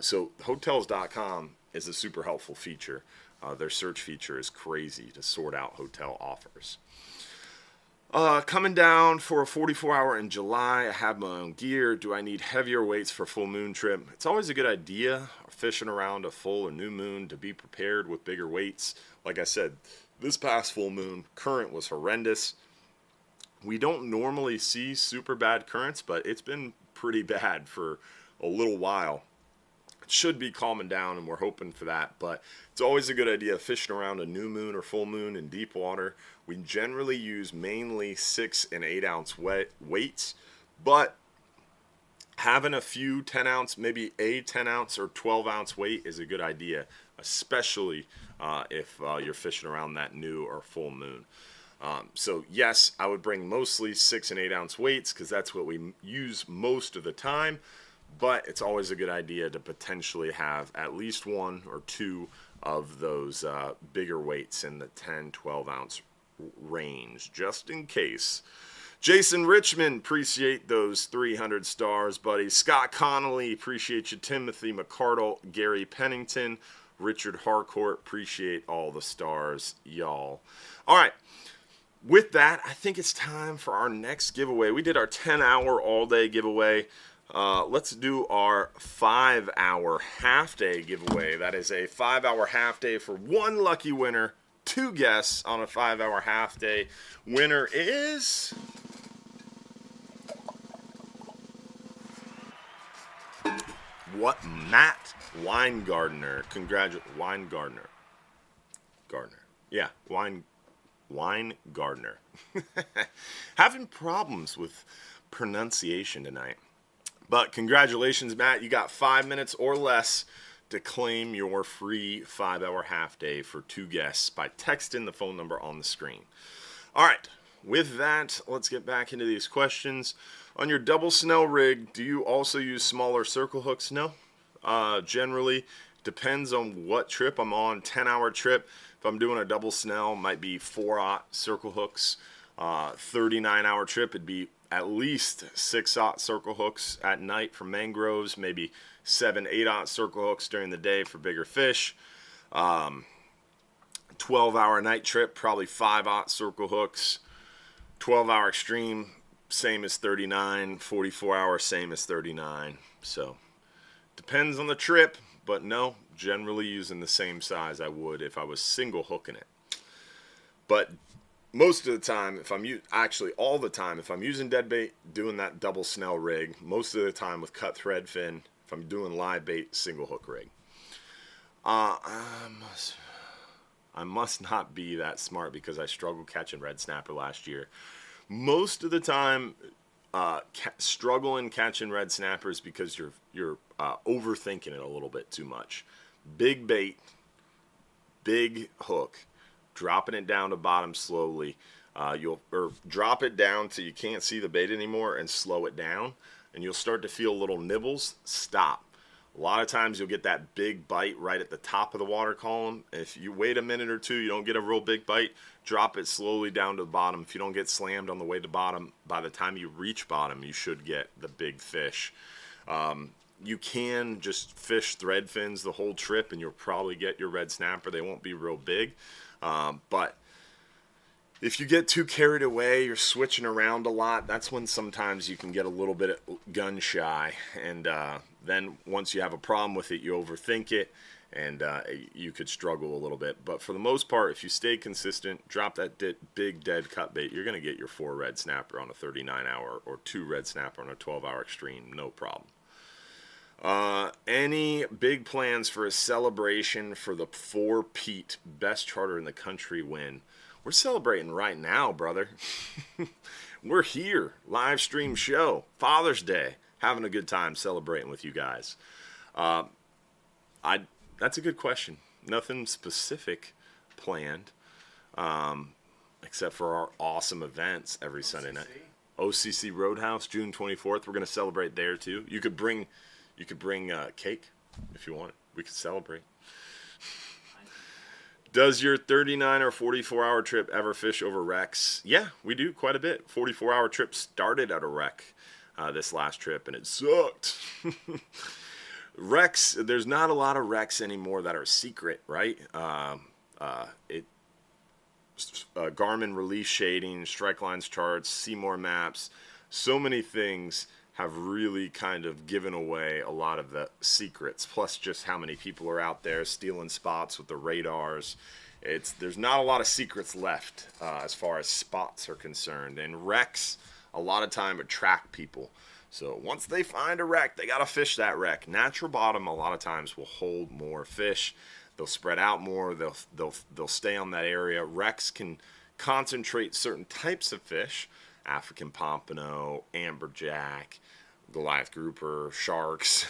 So hotels.com is a super helpful feature. Their search feature is crazy to sort out hotel offers. Coming down for a 44-hour in July. I have my own gear. Do I need heavier weights for full moon trip? It's always a good idea, fishing around a full or new moon, to be prepared with bigger weights. Like I said, this past full moon, current was horrendous. We don't normally see super bad currents, but it's been pretty bad for a little while. It should be calming down, and we're hoping for that, but it's always a good idea fishing around a new moon or full moon in deep water. We generally use mainly 6 and 8 ounce weights, but having a few 10 ounce, maybe a 10 ounce or 12 ounce weight is a good idea, especially if you're fishing around that new or full moon. So yes, I would bring mostly 6 and 8 ounce weights because that's what we use most of the time. But it's always a good idea to potentially have at least 1 or 2 of those bigger weights in the 10, 12 ounce range, just in case. Jason Richmond, appreciate those 300 stars, buddy. Scott Connolly, appreciate you. Timothy McCardle, Gary Pennington, Richard Harcourt, appreciate all the stars, y'all. All right. With that, I think it's time for our next giveaway. We did our 10-hour all-day giveaway. Let's do our 5-hour half-day giveaway. That is a 5-hour half-day for 1 lucky winner, 2 guests on a 5-hour half-day. Winner is... Matt Weingartner. Weingartner. Yeah, Weingartner. Having problems with pronunciation tonight. But congratulations, Matt. You got 5 minutes or less to claim your free 5-hour half day for 2 guests by texting the phone number on the screen. All right. With that, let's get back into these questions. On your double snell rig, do you also use smaller circle hooks? No. Generally, depends on what trip I'm on. 10-hour trip, if I'm doing a double snell, might be 4/0 circle hooks. 39-hour trip, it'd be at least 6/0 circle hooks at night for mangroves, maybe 7, 8/0 circle hooks during the day for bigger fish. 12-hour night trip, probably 5/0 circle hooks. 12-hour extreme, same as 39. 44-hour, same as 39. So, depends on the trip, but no, generally using the same size I would if I was single hooking it. But most of the time, actually all the time, if I'm using dead bait, doing that double snell rig, most of the time with cut thread fin, if I'm doing live bait, single hook rig. I must not be that smart because I struggled catching red snapper last year. Most of the time, struggling catching red snappers because you're overthinking it a little bit too much. Big bait, big hook, dropping it down to bottom slowly. You'll drop it down till you can't see the bait anymore and slow it down, and you'll start to feel little nibbles. Stop. A lot of times you'll get that big bite right at the top of the water column. If you wait a minute or two, you don't get a real big bite, drop it slowly down to the bottom. If you don't get slammed on the way to bottom, by the time you reach bottom, you should get the big fish. You can just fish thread fins the whole trip and you'll probably get your red snapper. They won't be real big. But if you get too carried away, you're switching around a lot, that's when sometimes you can get a little bit gun shy. And then once you have a problem with it, you overthink it, and you could struggle a little bit. But for the most part, if you stay consistent, drop that big dead cut bait, you're going to get your 4 red snapper on a 39-hour or 2 red snapper on a 12-hour extreme, no problem. Any big plans for a celebration for the 4 Pete best charter in the country win? We're celebrating right now, brother. We're here, live stream show, Father's Day, having a good time celebrating with you guys. That's a good question. Nothing specific planned, except for our awesome events every Sunday night. OCC Roadhouse, June 24th. We're going to celebrate there too. You could bring cake if you want. We could celebrate. Does your 39 or 44-hour trip ever fish over wrecks? Yeah, we do quite a bit. 44-hour trip started at a wreck this last trip, and it sucked. Wrecks, there's not a lot of wrecks anymore that are secret, right? Garmin release shading, strike lines charts, Seymour maps, so many things have really kind of given away a lot of the secrets, plus just how many people are out there stealing spots with the radars. There's not a lot of secrets left as far as spots are concerned, and wrecks a lot of time attract people. So once they find a wreck, they gotta fish that wreck. Natural bottom a lot of times will hold more fish. They'll spread out more. They'll stay on that area. Wrecks can concentrate certain types of fish: African pompano, amberjack, Goliath grouper, sharks.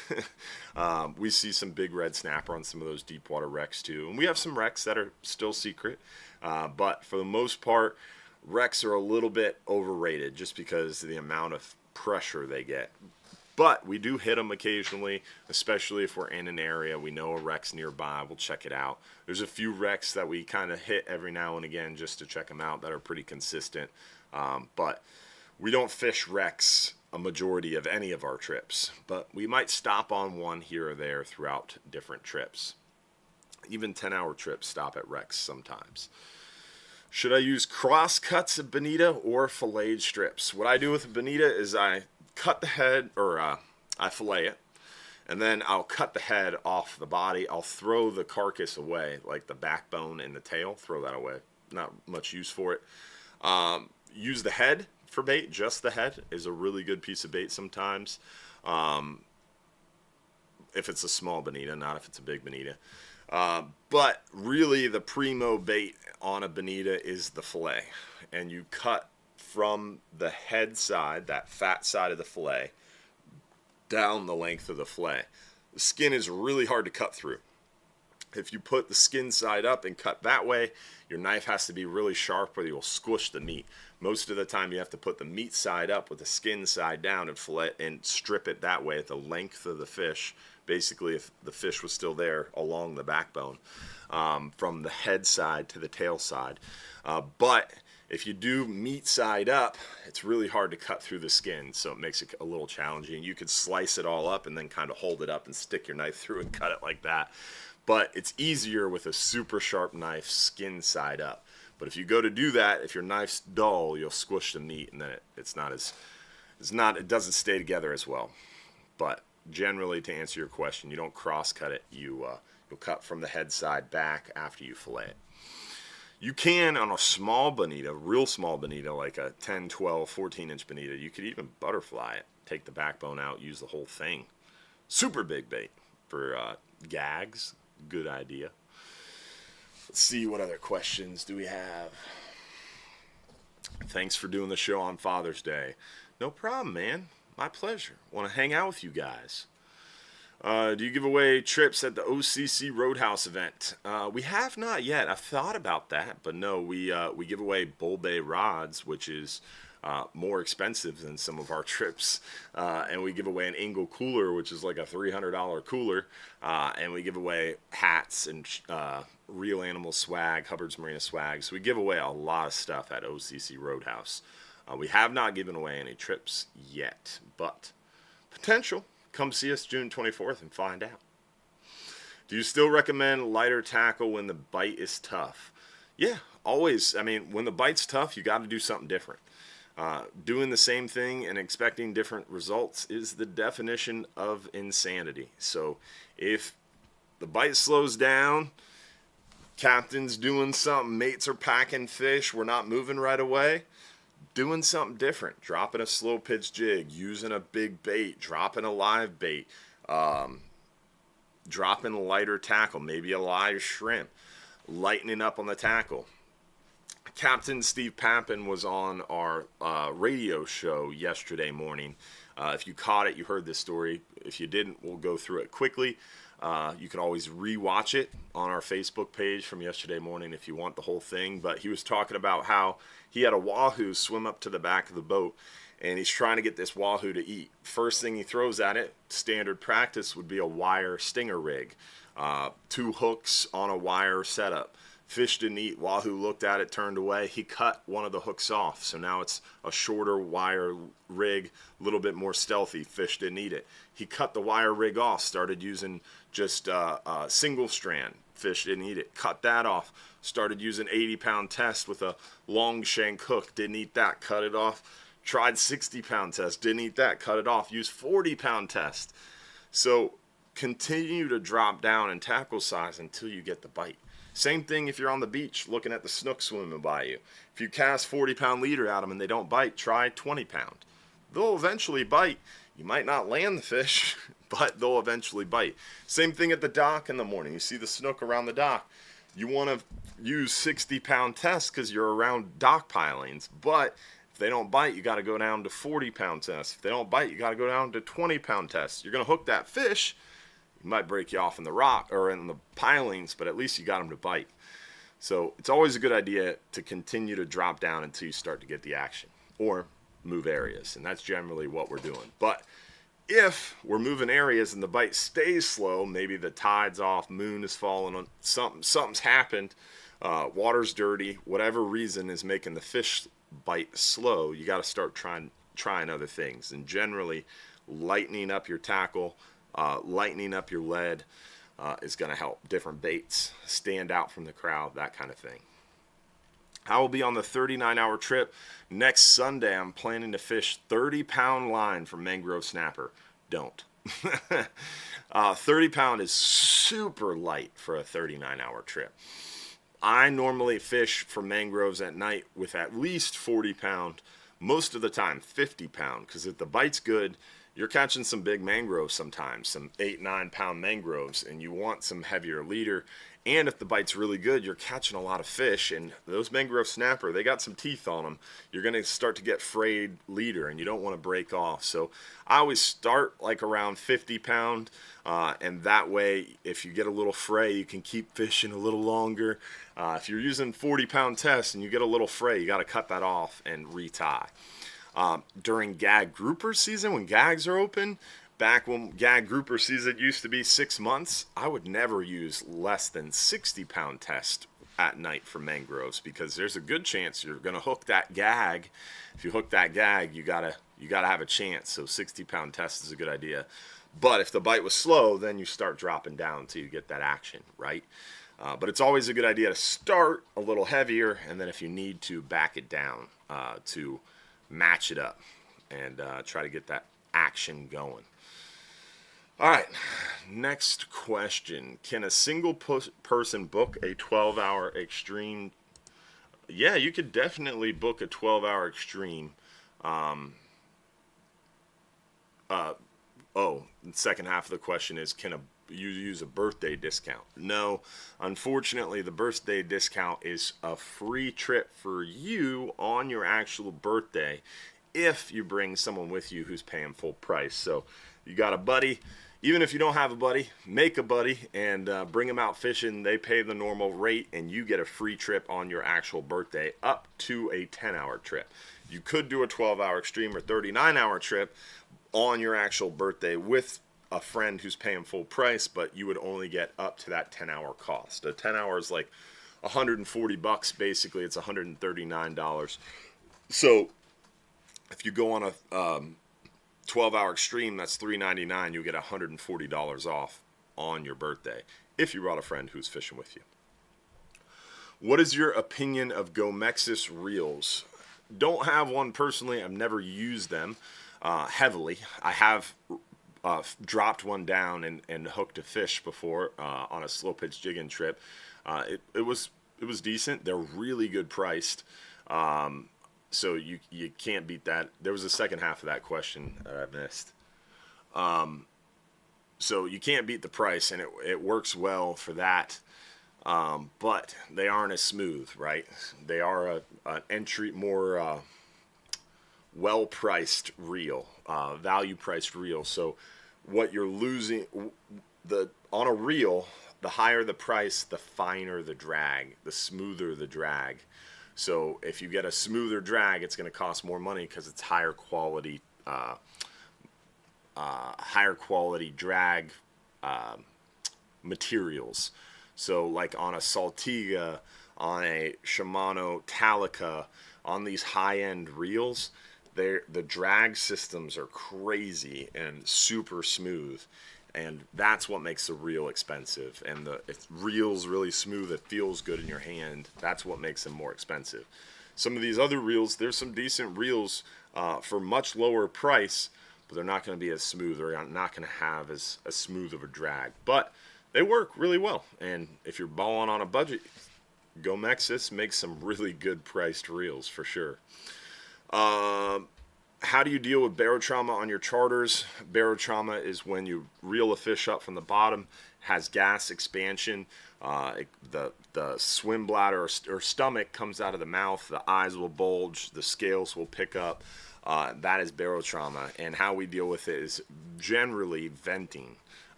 We see some big red snapper on some of those deep water wrecks too. And we have some wrecks that are still secret. But for the most part, wrecks are a little bit overrated just because of the amount of pressure they get. But we do hit them occasionally, especially if we're in an area we know a wreck's nearby. We'll check it out. There's a few wrecks that we kind of hit every now and again just to check them out that are pretty consistent. But we don't fish wrecks a majority of any of our trips, but we might stop on one here or there throughout different trips. Even 10-hour trips stop at wrecks sometimes. Should I use cross cuts of bonita or filleted strips? What I do with bonita is I cut the head, or I fillet it, and then I'll cut the head off the body. I'll throw the carcass away, like the backbone and the tail, throw that away. Not much use for it. Use the head for bait. Just the head is a really good piece of bait sometimes. If it's a small bonita, not if it's a big bonita. But really the primo bait on a bonita is the fillet. And you cut from the head side, that fat side of the fillet, down the length of the fillet. The skin is really hard to cut through. If you put the skin side up and cut that way, your knife has to be really sharp or you'll squish the meat. Most of the time you have to put the meat side up with the skin side down and fillet and strip it that way at the length of the fish. Basically, if the fish was still there along the backbone, from the head side to the tail side. But if you do meat side up, it's really hard to cut through the skin, so it makes it a little challenging. You could slice it all up and then kind of hold it up and stick your knife through and cut it like that. But it's easier with a super sharp knife skin side up. But if you go to do that, if your knife's dull, you'll squish the meat and then it doesn't stay together as well. But generally, to answer your question, you don't cross cut it. You'll cut from the head side back after you fillet it. You can on a small bonita, real small bonita, like a 10, 12, 14-inch bonita. You could even butterfly it, take the backbone out, use the whole thing. Super big bait for gags. Good idea. Let's see, what other questions do we have? Thanks for doing the show on Father's Day. No problem, man. My pleasure. Want to hang out with you guys. Do you give away trips at the OCC Roadhouse event? We have not yet. I've thought about that, but no, we give away Bull Bay rods, which is more expensive than some of our trips. And we give away an Engel cooler, which is like a $300 cooler. And we give away hats and real animal swag, Hubbard's Marina swag. So we give away a lot of stuff at OCC Roadhouse. We have not given away any trips yet, but potential. Come see us June 24th and find out. Do you still recommend lighter tackle when the bite is tough? Yeah, always. I mean, when the bite's tough, you got to do something different. Doing the same thing and expecting different results is the definition of insanity. So if the bite slows down, captain's doing something, mates are packing fish, we're not moving right away, doing something different, dropping a slow pitch jig, using a big bait, dropping a live bait, dropping a lighter tackle, maybe a live shrimp, lightening up on the tackle. Captain Steve Pappin was on our radio show yesterday morning. If you caught it, you heard this story. If you didn't, we'll go through it quickly. You can always re-watch it on our Facebook page from yesterday morning if you want the whole thing. But he was talking about how he had a wahoo swim up to the back of the boat, and he's trying to get this wahoo to eat. First thing he throws at it, standard practice, would be a wire stinger rig. 2 hooks on a wire setup. Fish didn't eat. Wahoo looked at it, turned away. He cut one of the hooks off. So now it's a shorter wire rig, a little bit more stealthy. Fish didn't eat it. He cut the wire rig off, started using just a single strand. Fish didn't eat it. Cut that off. Started using 80-pound test with a long shank hook. Didn't eat that. Cut it off. Tried 60-pound test. Didn't eat that. Cut it off. Used 40-pound test. So continue to drop down in tackle size until you get the bite. Same thing if you're on the beach looking at the snook swimming by you. If you cast 40-pound leader at them and they don't bite, try 20-pound. They'll eventually bite. You might not land the fish, but they'll eventually bite. Same thing at the dock in the morning. You see the snook around the dock. You want to use 60-pound tests because you're around dock pilings, but if they don't bite, you got to go down to 40-pound tests. If they don't bite, you got to go down to 20-pound tests. You're going to hook that fish. It might break you off in the rock or in the pilings, but at least you got them to bite. So it's always a good idea to continue to drop down until you start to get the action or move areas. And that's generally what we're doing. But if we're moving areas and the bite stays slow, maybe the tide's off, moon is falling on something's happened, water's dirty, whatever reason is making the fish bite slow, you got to start trying other things. And generally lightening up your tackle, lightening up your lead is going to help. Different baits stand out from the crowd, that kind of thing. I will be on the 39-hour trip next Sunday. I'm planning to fish 30-pound line for mangrove snapper. Don't. 30-pound is super light for a 39-hour trip. I normally fish for mangroves at night with at least 40-pound, most of the time 50-pound, because if the bite's good, you're catching some big mangroves sometimes, some 8-9 pound mangroves, and you want some heavier leader. And if the bite's really good, you're catching a lot of fish, and those mangrove snapper, they got some teeth on them. You're going to start to get frayed leader, and you don't want to break off. So I always start like around 50-pound, and that way, if you get a little fray, you can keep fishing a little longer. If you're using 40-pound test and you get a little fray, you got to cut that off and retie. During gag grouper season, when gags are open, back when gag grouper season used to be 6 months, I would never use less than 60-pound test at night for mangroves, because there's a good chance you're going to hook that gag. If you hook that gag, you gotta have a chance. So 60-pound test is a good idea. But if the bite was slow, then you start dropping down until you get that action, right? But it's always a good idea to start a little heavier, and then if you need to, back it down to match it up and try to get that action going. All right, next question. Can a single person book a 12-hour extreme Yeah, you could definitely book a 12-hour extreme. Um, oh, the second half of the question is, can you use a birthday discount? No, unfortunately, the birthday discount is a free trip for you on your actual birthday if you bring someone with you who's paying full price. So you got a buddy. Even if you don't have a buddy, make a buddy and bring them out fishing. They pay the normal rate, and you get a free trip on your actual birthday up to a 10-hour trip. You could do a 12-hour extreme or 39-hour trip on your actual birthday with a friend who's paying full price, but you would only get up to that 10-hour cost. A 10 hour is like $140 basically. It's $139. So if you go on a 12-hour extreme, that's $399. You'll get $140 off on your birthday if you brought a friend who's fishing with you. What is your opinion of Gomexis reels? Don't have one personally. I've never used them heavily. I have dropped one down and hooked a fish before on a slow pitch jigging trip. It was decent. They're really good priced. So you can't beat that. There was a second half of that question that I missed. So you can't beat the price, and it works well for that. But they aren't as smooth, right? They are an entry, more well-priced reel, value-priced reel. So what you're losing on a reel, the higher the price, the finer the drag, the smoother the drag. So if you get a smoother drag, it's going to cost more money because it's higher quality drag materials. So like on a Saltiga, on a Shimano Talica, on these high-end reels, the drag systems are crazy and super smooth. And that's what makes the reel expensive. And the reel's really smooth. It feels good in your hand. That's what makes them more expensive. Some of these other reels, there's some decent reels for much lower price, but they're not going to be as smooth. They're not going to have as smooth of a drag. But they work really well. And if you're balling on a budget, Gomexis makes some really good priced reels for sure. How do you deal with barotrauma on your charters? Barotrauma is when you reel a fish up from the bottom, has gas expansion, the swim bladder or stomach comes out of the mouth, the eyes will bulge, the scales will pick up. That is barotrauma, and how we deal with it is generally venting.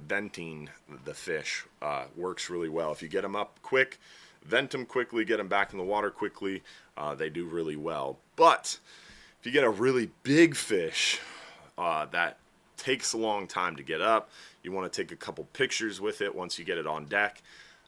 Venting the fish works really well. If you get them up quick, vent them quickly, get them back in the water quickly, they do really well. But if you get a really big fish that takes a long time to get up, you want to take a couple pictures with it once you get it on deck.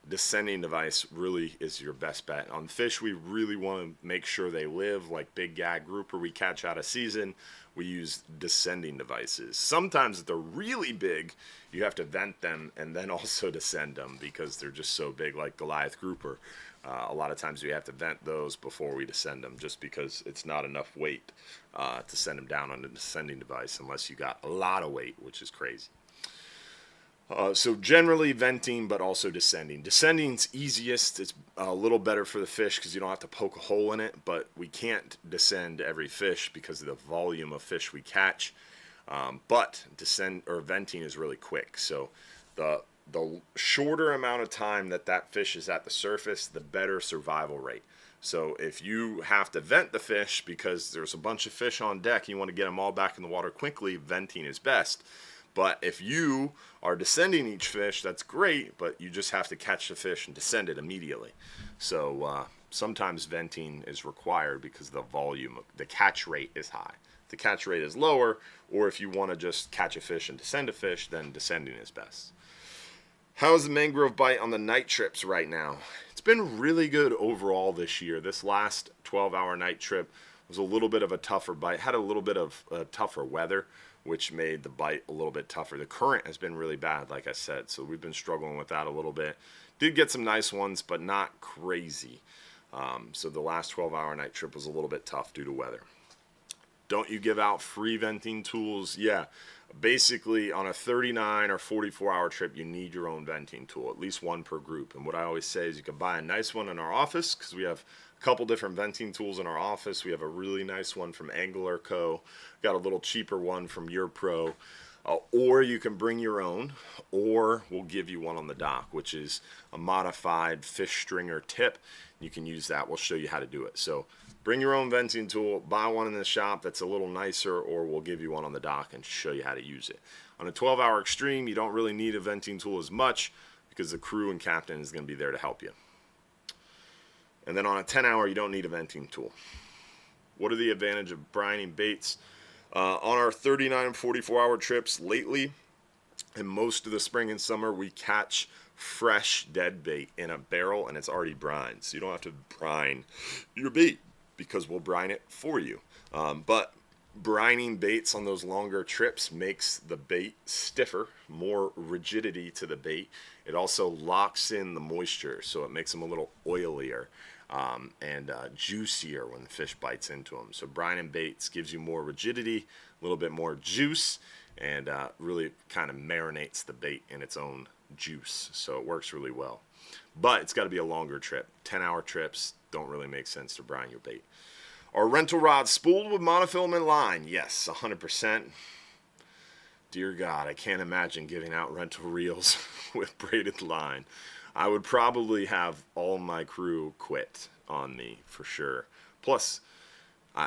Descending device really is your best bet. On fish we really want to make sure they live, like big gag grouper we catch out of season, we use descending devices. Sometimes if they're really big, you have to vent them and then also descend them because they're just so big, like Goliath grouper. A lot of times we have to vent those before we descend them just because it's not enough weight to send them down on a descending device unless you got a lot of weight, which is crazy. So generally venting, but also descending. Descending's easiest. It's a little better for the fish because you don't have to poke a hole in it, but we can't descend every fish because of the volume of fish we catch. But venting is really quick. So the shorter amount of time that fish is at the surface, the better survival rate. So if you have to vent the fish because there's a bunch of fish on deck, you want to get them all back in the water quickly, venting is best. But if you are descending each fish, that's great, but you just have to catch the fish and descend it immediately. So sometimes venting is required because the catch rate is high. If the catch rate is lower, or if you want to just catch a fish and descend a fish, then descending is best. How's the mangrove bite on the night trips right now? It's been really good overall this year. This last 12-hour night trip was a little bit of a tougher bite. Had a little bit of tougher weather, which made the bite a little bit tougher. The current has been really bad, like I said, so we've been struggling with that a little bit. Did get some nice ones, but not crazy. So the last 12-hour night trip was a little bit tough due to weather. Don't you give out free venting tools? Yeah. Basically, on a 39 or 44-hour trip, you need your own venting tool, at least one per group. And what I always say is you can buy a nice one in our office, because we have a couple different venting tools in our office. We have a really nice one from Angler Co. Got a little cheaper one from Your Pro. Or you can bring your own, or we'll give you one on the dock, which is a modified fish stringer tip. You can use that. We'll show you how to do it. So bring your own venting tool, buy one in the shop that's a little nicer, or we'll give you one on the dock and show you how to use it. On a 12-hour extreme, you don't really need a venting tool as much because the crew and captain is going to be there to help you. And then on a 10-hour, you don't need a venting tool. What are the advantages of brining baits? On our 39 and 44-hour trips lately, and most of the spring and summer, we catch fresh dead bait in a barrel, and it's already brined. So you don't have to brine your bait because we'll brine it for you. But brining baits on those longer trips makes the bait stiffer, more rigidity to the bait. It also locks in the moisture, so it makes them a little oilier. And juicier when the fish bites into them. So brining baits gives you more rigidity, a little bit more juice, and really kind of marinates the bait in its own juice. So it works really well. But it's got to be a longer trip. 10-hour trips don't really make sense to brine your bait. Are rental rods spooled with monofilament line? Yes, 100%. Dear God, I can't imagine giving out rental reels with braided line. I would probably have all my crew quit on me for sure. Plus,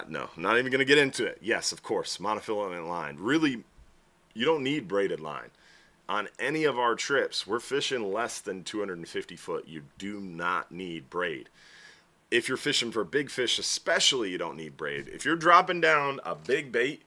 no, I'm not even going to get into it. Yes, of course, monofilament line. Really, you don't need braided line. On any of our trips, we're fishing less than 250 foot. You do not need braid. If you're fishing for big fish especially, you don't need braid. If you're dropping down a big bait,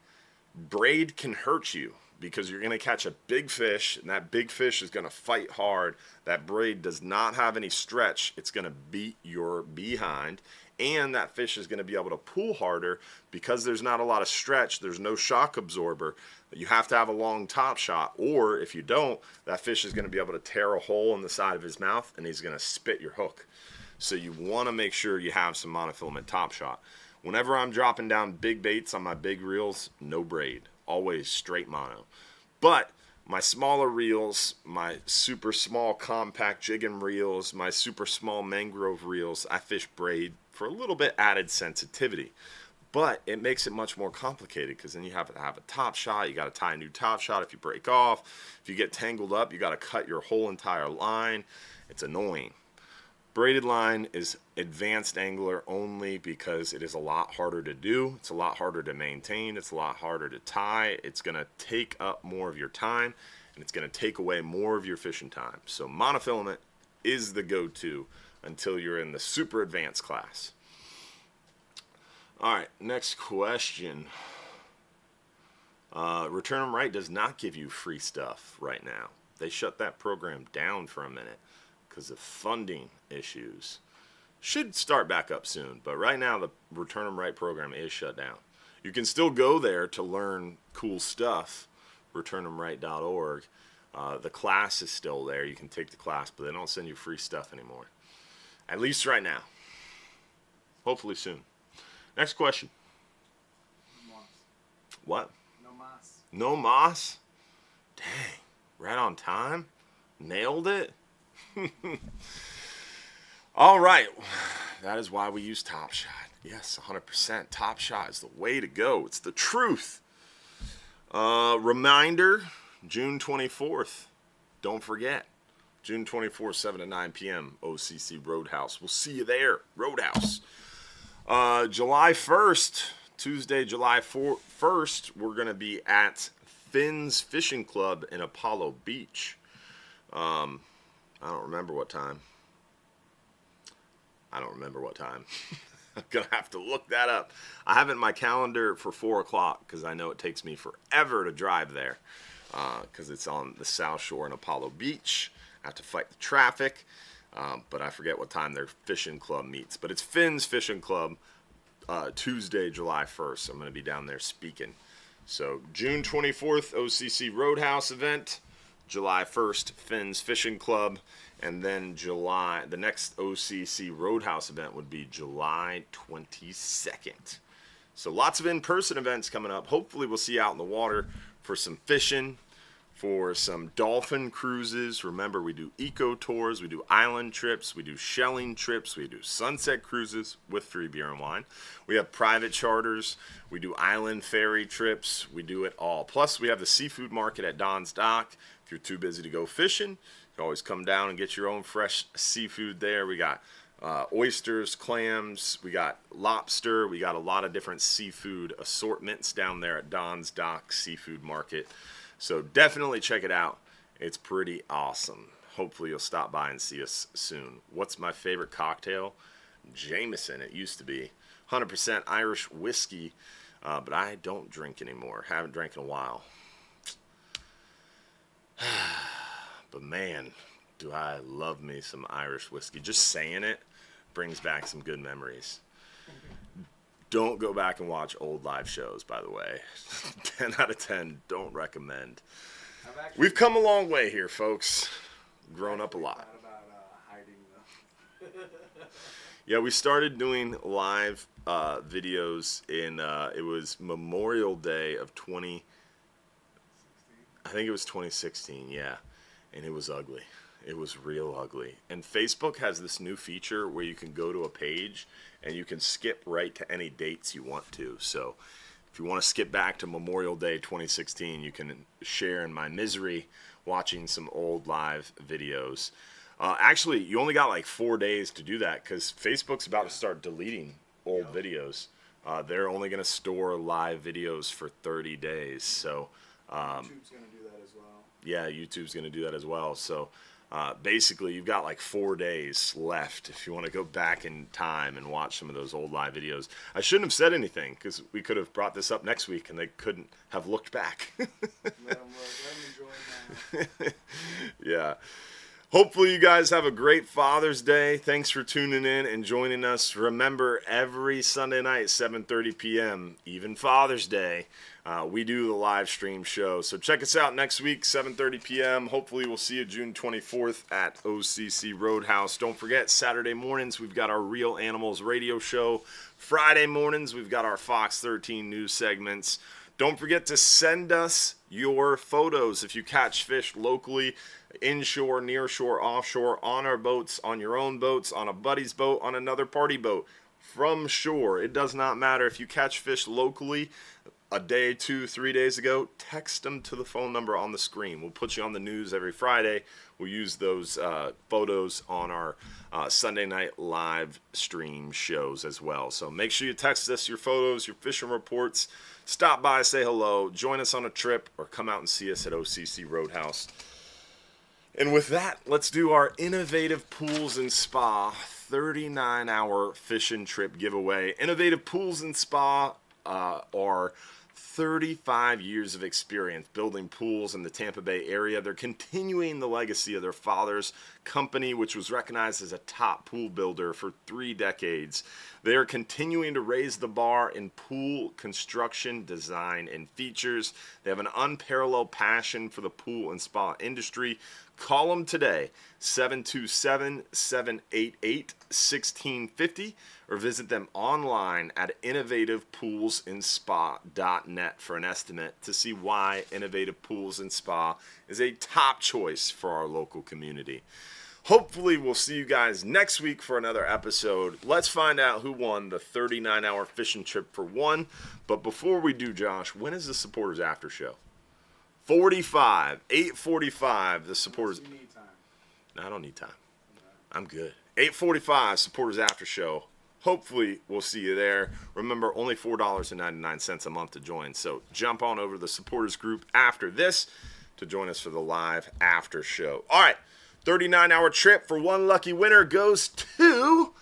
braid can hurt you, because you're going to catch a big fish, and that big fish is going to fight hard. That braid does not have any stretch. It's going to beat your behind, and that fish is going to be able to pull harder because there's not a lot of stretch. There's no shock absorber. You have to have a long top shot, or if you don't, that fish is going to be able to tear a hole in the side of his mouth, and he's going to spit your hook. So you want to make sure you have some monofilament top shot. Whenever I'm dropping down big baits on my big reels, no braid. Always straight mono. But my smaller reels, my super small compact jigging reels, my super small mangrove reels, I fish braid for a little bit added sensitivity. But it makes it much more complicated, because then you have to have a top shot. You got to tie a new top shot if you break off. If you get tangled up, you got to cut your whole entire line. It's annoying. Braided line is advanced angler only because it is a lot harder to do. It's a lot harder to maintain. It's a lot harder to tie. It's going to take up more of your time, and it's going to take away more of your fishing time. So monofilament is the go-to until you're in the super advanced class. All right, next question. Return 'em Right does not give you free stuff right now. They shut that program down for a minute because of funding issues. Should start back up soon, but right now the Return 'em Right program is shut down. You can still go there to learn cool stuff, returnemright.org. The class is still there. You can take the class, but they don't send you free stuff anymore. At least right now. Hopefully soon. Next question. No moss. What? No moss. No moss? Dang. Right on time? Nailed it? All right. That is why we use Top Shot. Yes, 100%. Top Shot is the way to go. It's the truth. Reminder, June 24th. Don't forget. June 24th, 7 to 9 p.m., OCC Roadhouse. We'll see you there, Roadhouse. July 1st, Tuesday, July 1st, we're going to be at Finn's Fishing Club in Apollo Beach. I don't remember what time. I'm going to have to look that up. I have it in my calendar for 4 o'clock because I know it takes me forever to drive there because it's on the South Shore in Apollo Beach. I have to fight the traffic, but I forget what time their fishing club meets. But it's Finn's Fishing Club, Tuesday, July 1st. So I'm going to be down there speaking. So June 24th, OCC Roadhouse event. July 1st, Finn's Fishing Club. And then the next OCC Roadhouse event would be July 22nd. So lots of in-person events coming up. Hopefully we'll see you out in the water for some fishing, for some dolphin cruises. Remember, we do eco tours, we do island trips, we do shelling trips, we do sunset cruises with free beer and wine. We have private charters, we do island ferry trips, we do it all. Plus, we have the seafood market at Don's Dock. If you're too busy to go fishing, you can always come down and get your own fresh seafood there. We got oysters, clams, we got lobster, we got a lot of different seafood assortments down there at Don's Dock Seafood Market. So definitely check it out. It's pretty awesome. Hopefully you'll stop by and see us soon. What's my favorite cocktail? Jameson, it used to be. 100% Irish whiskey, but I don't drink anymore. Haven't drank in a while. But man, do I love me some Irish whiskey. Just saying it brings back some good memories. Don't go back and watch old live shows, by the way. 10 out of 10, don't recommend. We've come a long way here, folks. Grown up a lot. About hiding them. Yeah, we started doing live videos in, it was Memorial Day of 2016, yeah. And it was ugly. It was real ugly. And Facebook has this new feature where you can go to a page and you can skip right to any dates you want to. So if you want to skip back to Memorial Day 2016, you can share in my misery watching some old live videos. Actually, you only got like 4 days to do that because Facebook's about to start deleting old videos. They're only going to store live videos for 30 days. So YouTube's going to do that as well. yeah, YouTube's going to do that as well. So basically, you've got like 4 days left if you want to go back in time and watch some of those old live videos. I shouldn't have said anything because we could have brought this up next week and they couldn't have looked back. Let them enjoy now. Yeah. Hopefully you guys have a great Father's Day. Thanks for tuning in and joining us. Remember, every Sunday night, 7:30 p.m., even Father's Day, we do the live stream show. So check us out next week, 7:30 p.m. Hopefully we'll see you June 24th at OCC Roadhouse. Don't forget, Saturday mornings, we've got our Real Animals radio show. Friday mornings, we've got our Fox 13 news segments. Don't forget to send us your photos if you catch fish locally, inshore, nearshore, offshore, on our boats, on your own boats, on a buddy's boat, on another party boat, from shore. It does not matter. If you catch fish locally a day, 2, 3 days ago, text them to the phone number on the screen. We'll put you on the news every Friday. We'll use those photos on our Sunday night live stream shows as well. So make sure you text us your photos, your fishing reports. Stop by, say hello, join us on a trip, or come out and see us at OCC Roadhouse. And with that, let's do our Innovative Pools and Spa 39-hour fishing trip giveaway. Innovative Pools and Spa are 35 years of experience building pools in the Tampa Bay area. They're continuing the legacy of their father's company, which was recognized as a top pool builder for 3 decades. They are continuing to raise the bar in pool construction, design, and features. They have an unparalleled passion for the pool and spa industry. Call them today, 727-788-1650, or visit them online at innovativepoolsandspa.net for an estimate to see why Innovative Pools and Spa is a top choice for our local community. Hopefully we'll see you guys next week for another episode. Let's find out who won the 39-hour fishing trip for one. But before we do, Josh, when is the supporters after show? 8:45, the supporters. You need time. No, I don't need time. Okay. I'm good. 8:45, supporters after show. Hopefully we'll see you there. Remember, only $4.99 a month to join. So jump on over to the supporters group after this to join us for the live after show. All right, 39-hour trip for one lucky winner goes to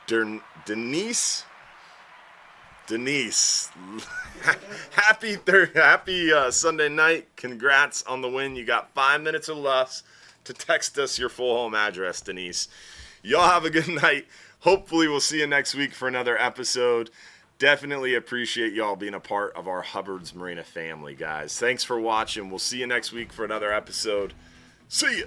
Denise. Happy Sunday night. Congrats on the win. You got 5 minutes or less to text us your full home address, Denise. Y'all have a good night. Hopefully we'll see you next week for another episode. Definitely appreciate y'all being a part of our Hubbard's Marina family, guys. Thanks for watching. We'll see you next week for another episode. See ya.